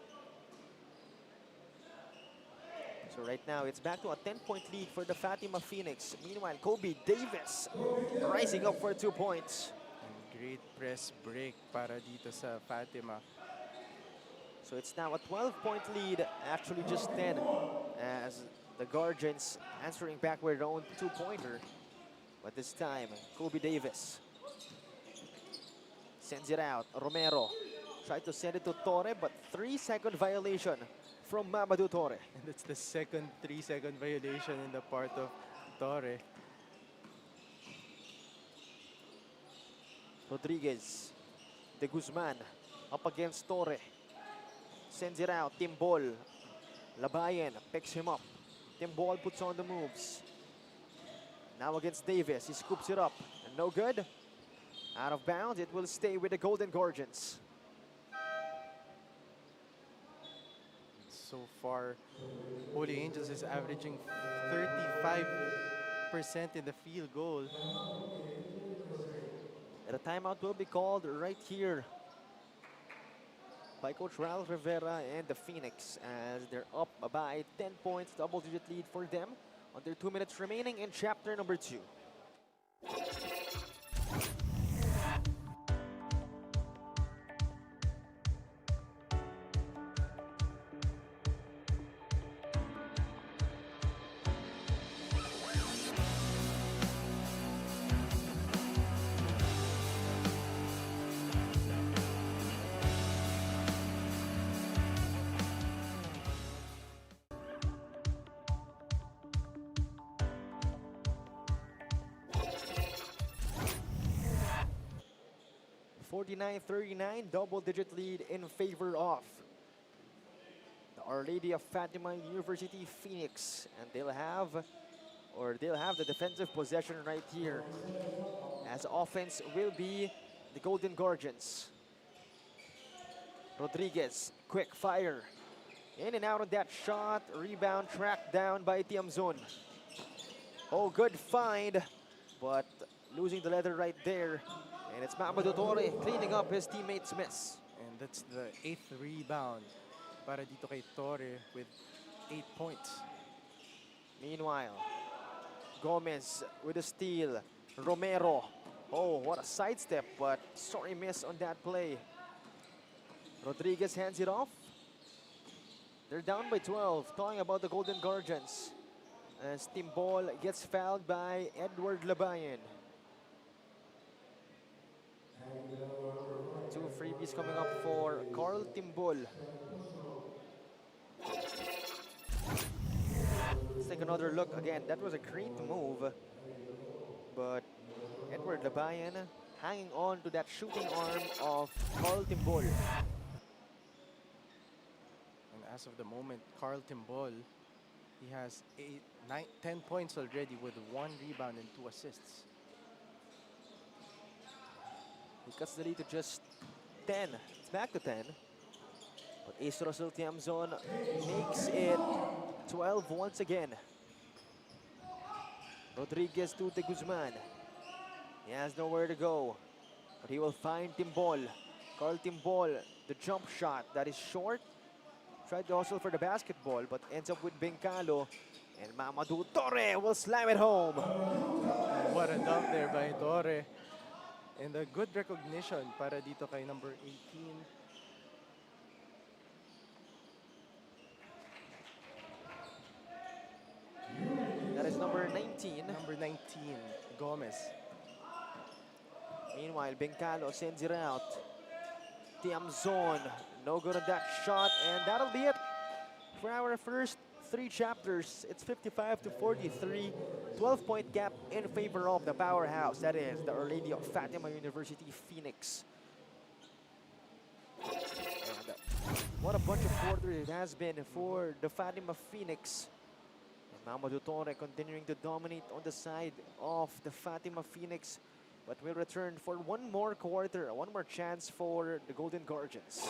Speaker 3: So right now, it's back to a 10-point lead for the Fatima Phoenix. Meanwhile, Kobe Davis rising up for 2 points.
Speaker 4: And great press break para dito sa Fatima.
Speaker 3: So it's now a 12-point lead, actually just 10, as the Guardians answering back with their own 2-pointer. But this time, Kobe Davis sends it out. Romero tried to send it to Torre, but 3-second violation from Mamadou Torre.
Speaker 4: And that's the second 3-second violation in the part of Torre.
Speaker 3: Rodriguez, de Guzman up against Torre. Sends it out, Timbol. Labayan picks him up. Timbol puts on the moves. Now against Davis, he scoops it up. And no good. Out of bounds, it will stay with the Golden Guardians.
Speaker 4: So far, Holy Angels is averaging 35% in the field goal.
Speaker 3: And a timeout will be called right here. by Coach Ral Rivera and the Phoenix as they're up by 10 points, double-digit lead for them. Under 2 minutes remaining in chapter number 2. (49-39), double-digit lead in favor of the Our Lady of Fatima University Phoenix, and they'll have the defensive possession right here, as offense will be the Golden Guardians. Rodriguez, quick fire, in and out of that shot, rebound tracked down by 𝐍𝐜ℎ. Oh, good find, but losing the leather right there. And it's Mamadou Torre cleaning up his teammates' miss.
Speaker 4: And that's the 8th rebound para dito kay Torre with 8 points.
Speaker 3: Meanwhile, Gomez with a steal. Romero. Oh, what a sidestep, but sorry miss on that play. Rodriguez hands it off. They're down by 12. Talking about the Golden Guardians, as Timbol gets fouled by Edward Labayan. 2 freebies coming up for Carl Timbol. Let's take another look again. That was a great move, but Edward Labayan hanging on to that shooting arm of Carl Timbol.
Speaker 4: And as of the moment, Carl Timbol, he has 10 points already with 1 rebound and 2 assists.
Speaker 3: He cuts the lead to just 10. It's back to 10. But Ace Russell 𝐍𝐜ℎ makes it 12 once again. Rodriguez to De Guzman. He has nowhere to go, but he will find Timbol. Carl Timbol, the jump shot that is short. Tried to hustle for the basketball, but ends up with Bengalo. And Mamadou Torre will slam it home.
Speaker 4: What a dunk there by Torre. And a good recognition para dito kay number 18.
Speaker 3: That is number 19.
Speaker 4: Number 19, Gomez.
Speaker 3: Meanwhile, Bengalo sends it out. 𝐍𝐜ℎ, no good on that shot, and that'll be it for our first 3 chapters. It's 55-43, 12-point gap in favor of the powerhouse. That is the Our Lady of Fatima University Phoenix. And what a bunch of quarters it has been for the Fatima Phoenix. And Mamadou Torre continuing to dominate on the side of the Fatima Phoenix. But we'll return for one more quarter, one more chance for the Golden Guardians.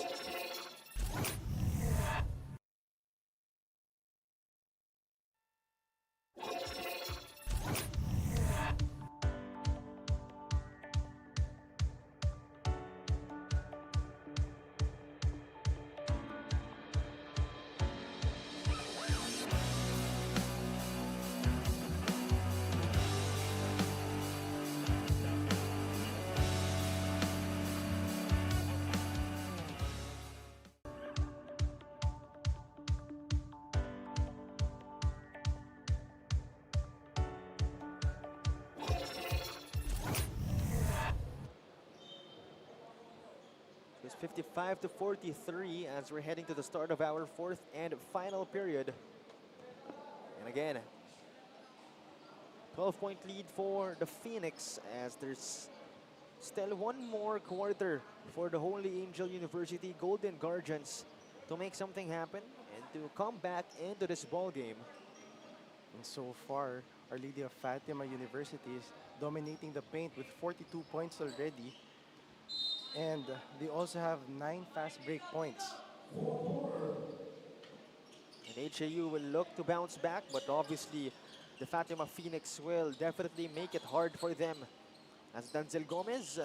Speaker 3: It's 55-43 as we're heading to the start of our 4th and final period. And again, 12-point lead for the Phoenix as there's still one more quarter for the Holy Angel University Golden Guardians to make something happen and to come back into this ball game.
Speaker 4: And so far, Our Lady of Fatima University is dominating the paint with 42 points already. And they also have 9 fast break points.
Speaker 3: And HAU will look to bounce back, but obviously the Fatima Phoenix will definitely make it hard for them. As Denzel Gomez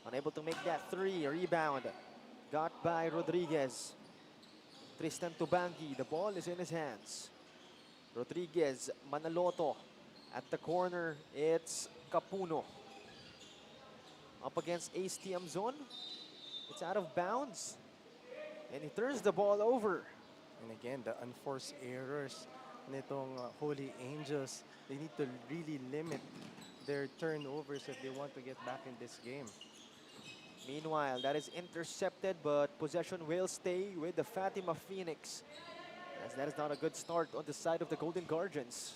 Speaker 3: unable to make that 3, rebound Got by Rodriguez. Tristan Tubangi, the ball is in his hands. Rodriguez, Manaloto. At the corner, it's Capuno. Up against Ace Tiamzon. It's out of bounds. And he turns the ball over.
Speaker 4: And again, the unforced errors nitong Holy Angels, they need to really limit their turnovers if they want to get back in this game.
Speaker 3: Meanwhile, that is intercepted, but possession will stay with the Fatima Phoenix, as that is not a good start on the side of the Golden Guardians.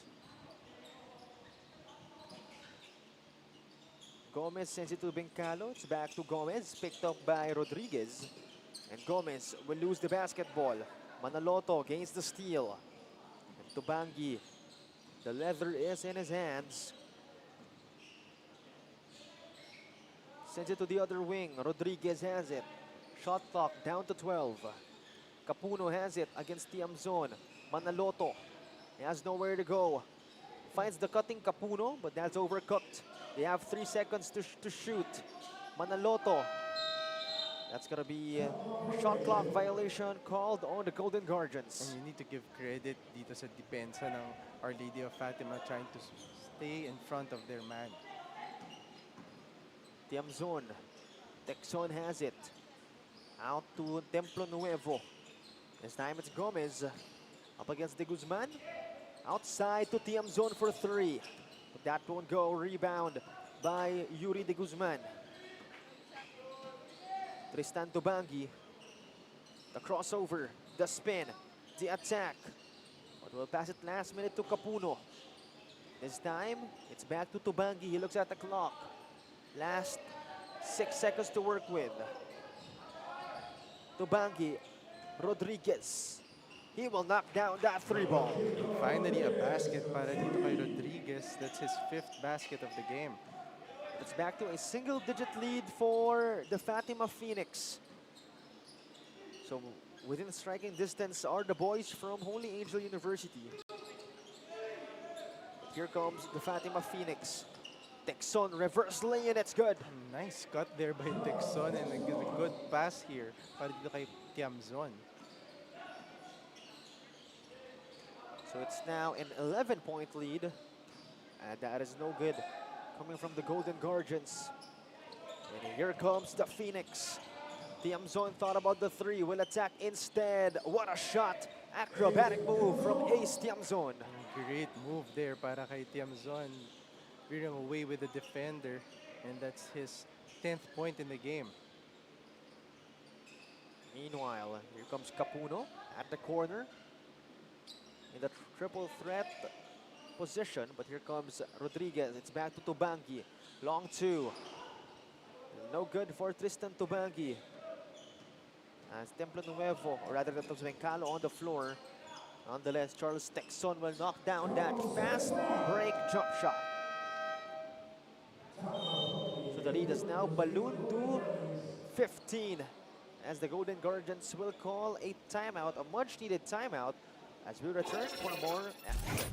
Speaker 3: Gomez sends it to Bencalo. It's back to Gomez, picked up by Rodriguez. And Gomez will lose the basketball. Manaloto gains the steal. And Tubangi, the leather is in his hands. Sends it to the other wing. Rodriguez has it. Shot clock down to 12. Capuno has it against Tiamzon. Manaloto, he has nowhere to go. Finds the cutting Capuno, but that's overcooked. They have 3 seconds to shoot. Manaloto. That's going to be a shot clock violation called on the Golden Guardians.
Speaker 4: And you need to give credit dito sa depensa ng Our Lady of Fatima trying to stay in front of their man.
Speaker 3: Tiamzon. Texon has it. Out to Templo Nuevo. This time it's Gomez. Up against De Guzman. Outside to Tiamzon for 3. But that won't go. Rebound by Yuri De Guzman. Tristan Tubangi. The crossover. The spin. The attack. But we'll pass it last minute to Capuno. This time, it's back to Tubangi. He looks at the clock. Last 6 seconds to work with. Tubangi. Rodriguez. He will knock down that 3 ball.
Speaker 4: Finally, a basket para dito kay Rodriguez. That's his 5th basket of the game.
Speaker 3: It's back to a single-digit lead for the Fatima Phoenix. So within striking distance are the boys from Holy Angel University. Here comes the Fatima Phoenix. Texon reverse lay, and it's good.
Speaker 4: Nice cut there by Texon and a good pass here para dito kay Tiamzon.
Speaker 3: So it's now an 11-point lead. And that is no good coming from the Golden Guardians. And here comes the Phoenix. Tiamzon thought about the 3, will attack instead. What a shot. Acrobatic move from Ace Tiamzon.
Speaker 4: Great move there para kay Tiamzon. Veering away with the defender. And that's his 10th point in the game.
Speaker 3: Meanwhile, here comes Capuno at the corner. In the triple threat position, but here comes Rodriguez. It's back to Tubangi. Long 2. No good for Tristan Tubangi. As Templo Nuevo, or rather that was Bencalo on the floor. Nonetheless, Charles Texon will knock down that fast break jump shot. So the lead is now ballooned to 15 as the Golden Guardians will call a timeout, a much needed timeout, as we return for more action.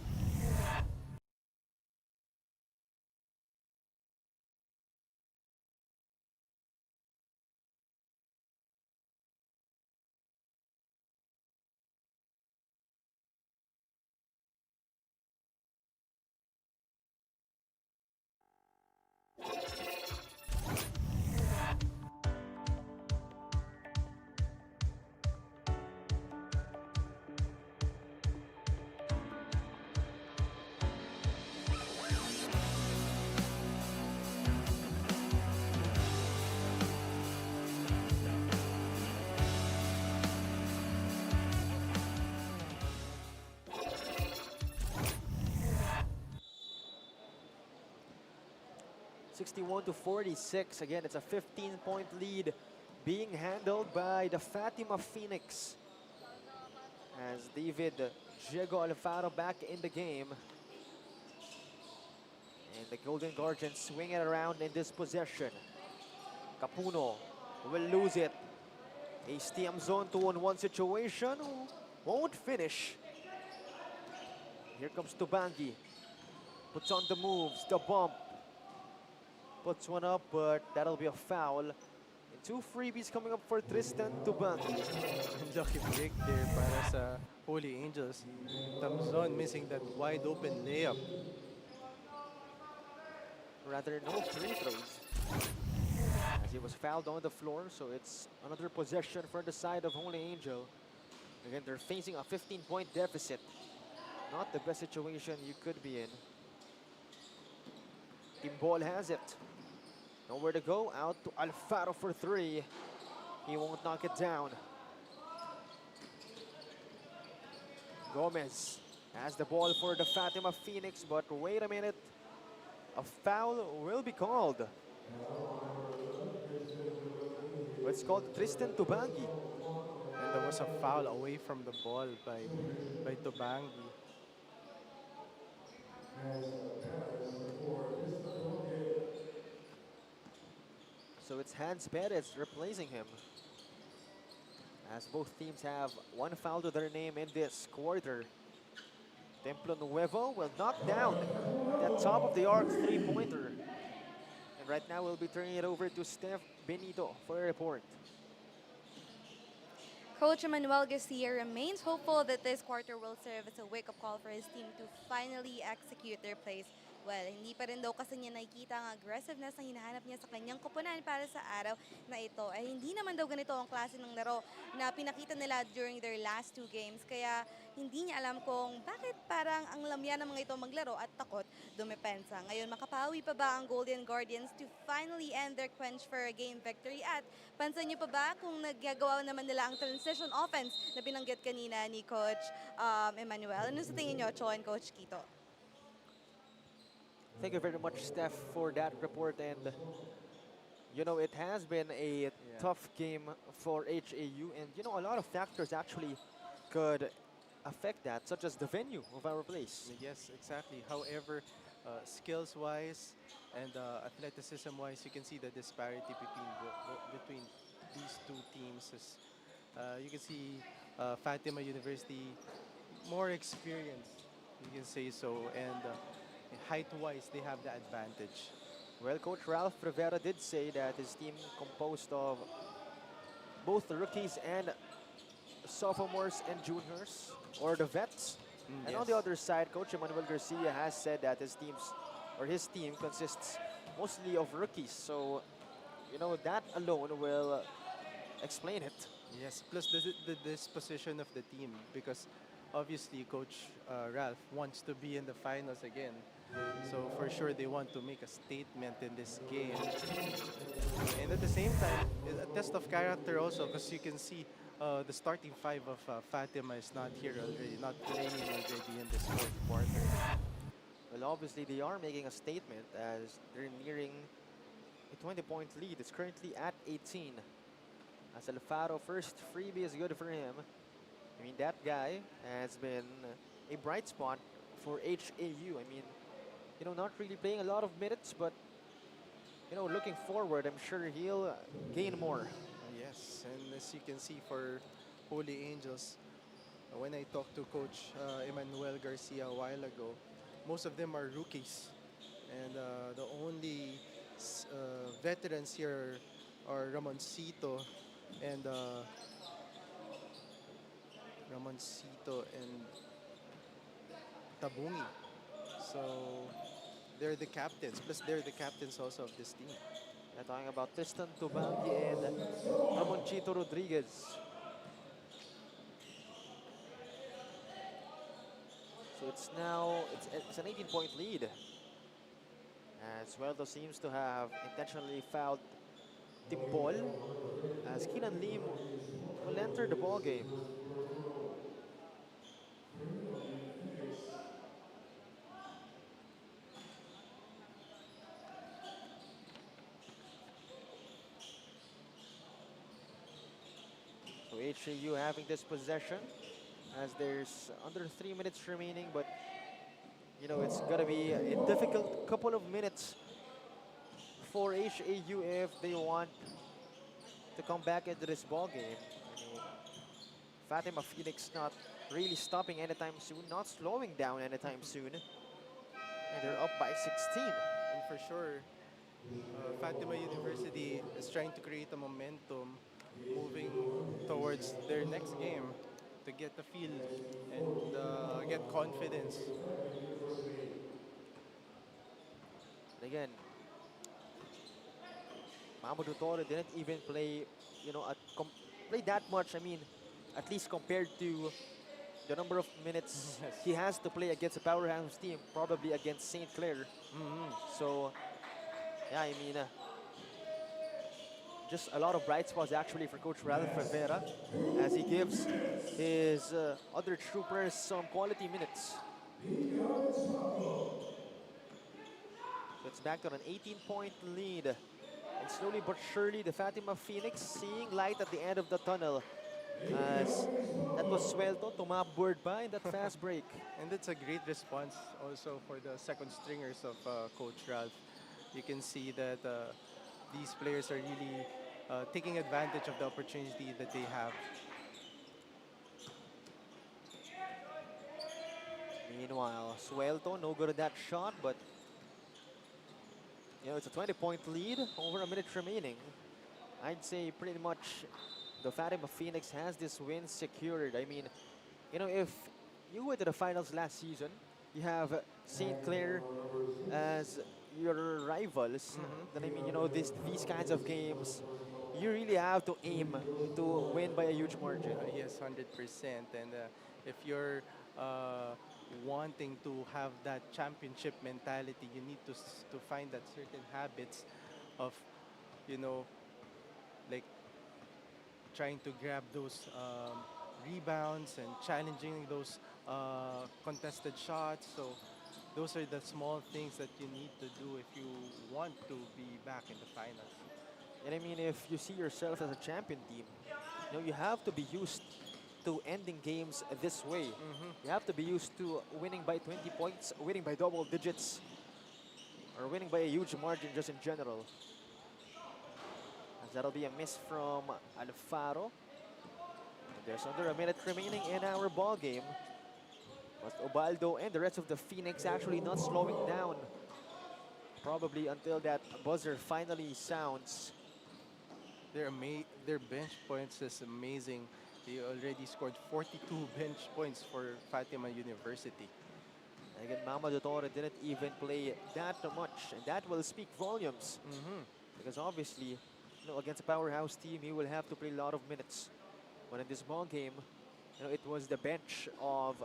Speaker 3: (61-46). Again, it's a 15-point lead being handled by the Fatima Phoenix. As David Diego Alfaro back in the game. And the Golden Guardians swing it around in this possession. Capuno will lose it. Ace Tiamzon 2-on-1 situation. Won't finish. Here comes Tubangi. Puts on the moves, the bump. Puts one up, but that'll be a foul. 2 freebies coming up for Tristan Tubangi.
Speaker 4: Lucky break there para sa Holy Angels. Tamzon missing that wide open layup.
Speaker 3: Rather, no free throws. As he was fouled on the floor, so it's another possession for the side of Holy Angel. Again, they're facing a 15-point deficit. Not the best situation you could be in. Team Ball has it. Nowhere to go. Out to Alfaro for 3. He won't knock it down. Gomez has the ball for the Fatima Phoenix, but wait a minute. A foul will be called. It's called Tristan Tubangi.
Speaker 4: And there was a foul away from the ball by Tubangi.
Speaker 3: So it's Hans Perez replacing him. As both teams have one foul to their name in this quarter. Templo Nuevo will knock down that top of the arc 3-pointer. And right now we'll be turning it over to Steph Benito for a report.
Speaker 5: Coach Emmanuel Garcia remains hopeful that this quarter will serve as a wake-up call for his team to finally execute their plays. Well, hindi pa rin daw kasi niya nakikita ang aggressiveness na hinahanap niya sa kanyang koponan para sa araw na ito. Ay hindi naman daw ganito ang klase ng laro na pinakita nila during their last 2 games. Kaya hindi niya alam kung bakit parang ang lamya ng mga ito maglaro at takot dumepensa. Ngayon, makapawi pa ba ang Golden Guardians to finally end their quench for a game victory? At pansin niyo pa ba kung naggagawa naman nila ang transition offense na binanggit kanina ni Coach Emmanuel? Ano sa tingin niyo, Cho and Coach Quito?
Speaker 3: Thank you very much, Steph, for that report. And, you know, it has been a tough game for HAU. And, you know, a lot of factors actually could affect that, such as the venue of our place.
Speaker 4: Yes, exactly. However, skills-wise and athleticism-wise, you can see the disparity between these two teams. You can see Fatima University more experienced, you can say so, and height-wise, they have the advantage.
Speaker 3: Well, Coach Ralph Rivera did say that his team composed of both rookies and sophomores and juniors, or the vets. And on the other side, Coach Emmanuel Garcia has said that his team consists mostly of rookies. So, you know, that alone will explain it.
Speaker 4: Yes, plus the disposition of the team, because obviously Coach Ralph wants to be in the finals again. So for sure they want to make a statement in this game. And at the same time, a test of character also, because you can see the starting 5 of Fatima is not here already, not playing already in this 4th quarter.
Speaker 3: Well, obviously they are making a statement as they're nearing a 20-point lead. It's currently at 18. As Alfaro, first freebie is good for him. I mean, that guy has been a bright spot for HAU. I mean, you know, not really playing a lot of minutes, but, you know, looking forward, I'm sure he'll gain more.
Speaker 4: Yes, and as you can see for Holy Angels, when I talked to Coach Emmanuel Garcia a while ago, most of them are rookies. And the only veterans here are Ramoncito and Tabungi. So they're the captains, plus they're the captains also of this team.
Speaker 3: We're talking about Tristan Tubangi and Ramonchito Rodriguez. So it's now, it's an 18-point lead. As Weldo seems to have intentionally fouled Timbol, as Keenan Lim will enter the ball game. So HAU having this possession as there's under 3 minutes remaining, but you know, it's gonna be a difficult couple of minutes for HAU if they want to come back into this ball game. I mean, Fatima Phoenix not really stopping anytime soon, not slowing down anytime soon. And they're up by 16.
Speaker 4: And for sure, Fatima University is trying to create a momentum moving towards their next game to get the feel and get confidence.
Speaker 3: And again, Mamadou Torre didn't even play, play that much. I mean, at least compared to the number of minutes
Speaker 4: Yes.
Speaker 3: he has to play against a powerhouse team, probably against St. Clair. So, yeah, I mean, just a lot of bright spots actually for Coach Ralph Rivera as he gives his other troopers some quality minutes. So it's back on an 18-point lead. And slowly but surely, the Fatima Phoenix seeing light at the end of the tunnel. As that was Suelto, tumabord pa in that fast break.
Speaker 4: And it's a great response also for the second stringers of Coach Ralph. You can see that these players are really taking advantage of the opportunity that they have.
Speaker 3: Meanwhile, Suelto, no good at that shot, but it's a 20-point lead, over a minute remaining. I'd say pretty much the Fatima Phoenix has this win secured. I mean, if you went to the finals last season, you have St. Clair as your rivals. Then I mean, these kinds of games, you really have to aim to win by a huge margin.
Speaker 4: Yes, 100%. And if you're wanting to have that championship mentality, you need to find that certain habits of, like trying to grab those rebounds and challenging those contested shots. So those are the small things that you need to do if you want to be back in the finals.
Speaker 3: And I mean, if you see yourself as a champion team, you have to be used to ending games this way. You have to be used to winning by 20 points, winning by double digits, or winning by a huge margin just in general. As that'll be a miss from Alfaro. And there's under a minute remaining in our ball game. But Ubaldo and the rest of the Phoenix actually not slowing down. Probably until that buzzer finally sounds.
Speaker 4: Their bench points is amazing. They already scored 42 bench points for Fatima University.
Speaker 3: Again, Mamadou Torre didn't even play that much, and that will speak volumes. Because obviously, against a powerhouse team, he will have to play a lot of minutes. But in this ball game, it was the bench of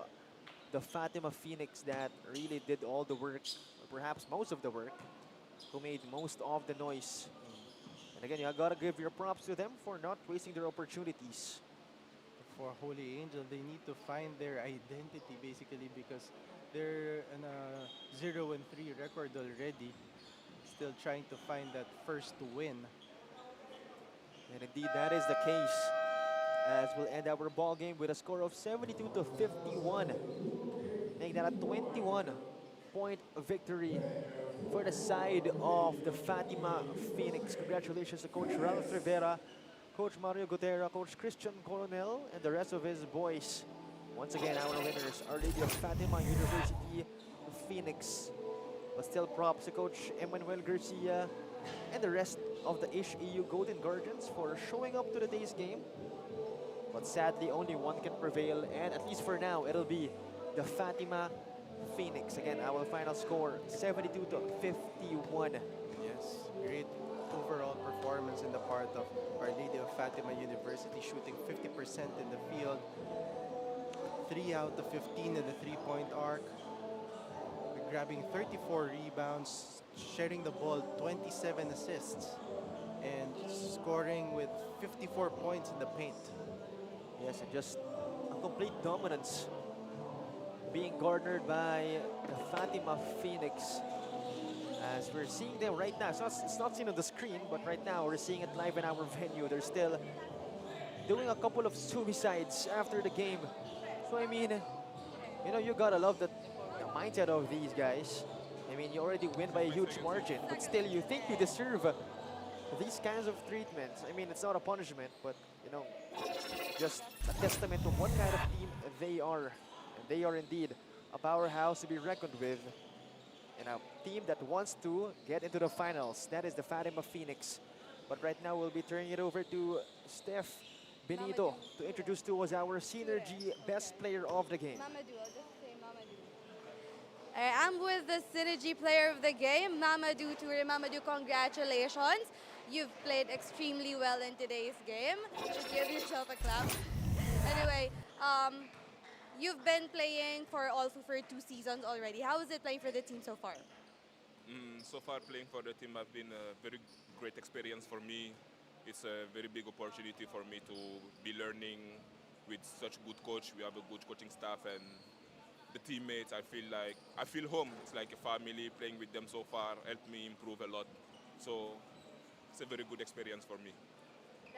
Speaker 3: the Fatima Phoenix that really did all the work, or perhaps most of the work, who made most of the noise. And again, you gotta give your props to them for not wasting their opportunities.
Speaker 4: For Holy Angel, they need to find their identity basically because they're on a 0-3 record already. Still trying to find that first win.
Speaker 3: And indeed, that is the case. As we'll end our ball game with a score of 72-51. Making that a 21-point victory for the side of the Fatima Phoenix. Congratulations to Coach Ralph Rivera, Coach Mario Gutera, Coach Christian Coronel, and the rest of his boys. Once again, our winners, Our Lady of Fatima University Phoenix. But still props to Coach Emmanuel Garcia and the rest of the HAU Golden Guardians for showing up to today's game. But sadly, only one can prevail, and at least for now, it'll be the Fatima Phoenix. Again, our final score, 72-51.
Speaker 4: Yes, great overall performance in the part of Our Lady of Fatima University, shooting 50% in the field, 3 out of 15 in the three-point arc, grabbing 34 rebounds, sharing the ball, 27 assists, and scoring with 54 points in the paint.
Speaker 3: Yes, and just a complete dominance being garnered by the Fatima Phoenix. As we're seeing them right now, it's not seen on the screen, but right now we're seeing it live in our venue. They're still doing a couple of suicides after the game. So I mean, you gotta love the mindset of these guys. I mean, you already win by a huge margin, but still you think you deserve these kinds of treatments. I mean, it's not a punishment, but just a testament to what kind of team they are. And they are indeed a powerhouse to be reckoned with. and a team that wants to get into the finals. That is the Fatima Phoenix. But right now, we'll be turning it over to Steph Benito to introduce to us our Synergy Best Player of the Game.
Speaker 5: Mamadou, I'll just say Mamadou. I'm with the Synergy Player of the Game, Mamadou Toure. Mamadou, congratulations. You've played extremely well in today's game. You should give yourself a clap. Anyway, you've been playing for OLFU for 2 seasons already. How is it playing for the team so far?
Speaker 1: So far, playing for the team has been a very great experience for me. It's a very big opportunity for me to be learning with such good coach. We have a good coaching staff and the teammates. I feel home. It's like a family. Playing with them so far helped me improve a lot. So it's a very good experience for me.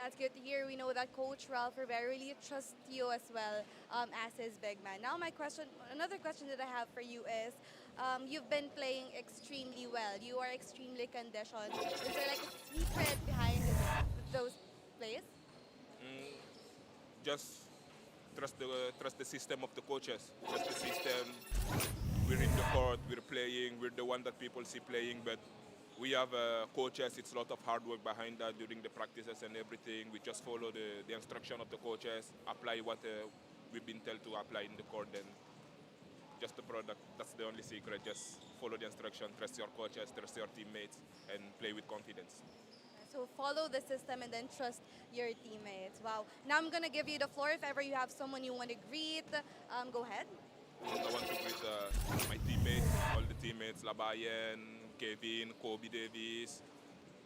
Speaker 5: That's good to hear. We know that Coach Ralph Rivera really trusts you as well as his big man. Now, another question that I have for you is, you've been playing extremely well. You are extremely conditioned. Is there like a secret behind those plays?
Speaker 1: Just trust the system of the coaches. Trust the system. We're in the court. We're playing. We're the one that people see playing, but we have coaches. It's a lot of hard work behind that during the practices and everything. We just follow the instruction of the coaches, apply what we've been told to apply in the court, and just the product. That's the only secret. Just follow the instruction, trust your coaches, trust your teammates, and play with confidence.
Speaker 5: So follow the system and then trust your teammates. Wow. Now I'm going to give you the floor. If ever you have someone you want to greet, go ahead.
Speaker 1: I want to greet my teammates, all the teammates, Labayan, Kevin, Kobe Davis,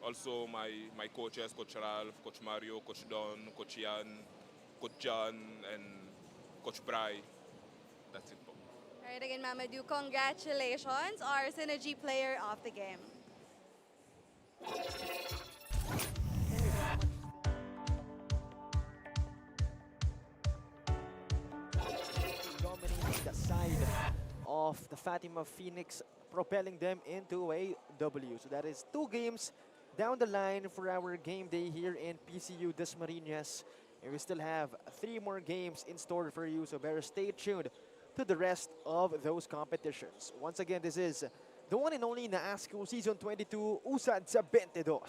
Speaker 1: also my coaches, Coach Ralph, Coach Mario, Coach Don, Coach Ian, Coach John, and Coach Bry. That's it.
Speaker 5: All right, again, Mamadou, congratulations, our Synergy Player of the Game.
Speaker 3: Dominating the side of the Fatima Phoenix, propelling them into a W. So that is 2 games down the line for our game day here in PCU DASMARINAS. And we still have 3 more games in store for you, so better stay tuned to the rest of those competitions. Once again, this is the one and only NAASCU Season 22, Usad sa 22.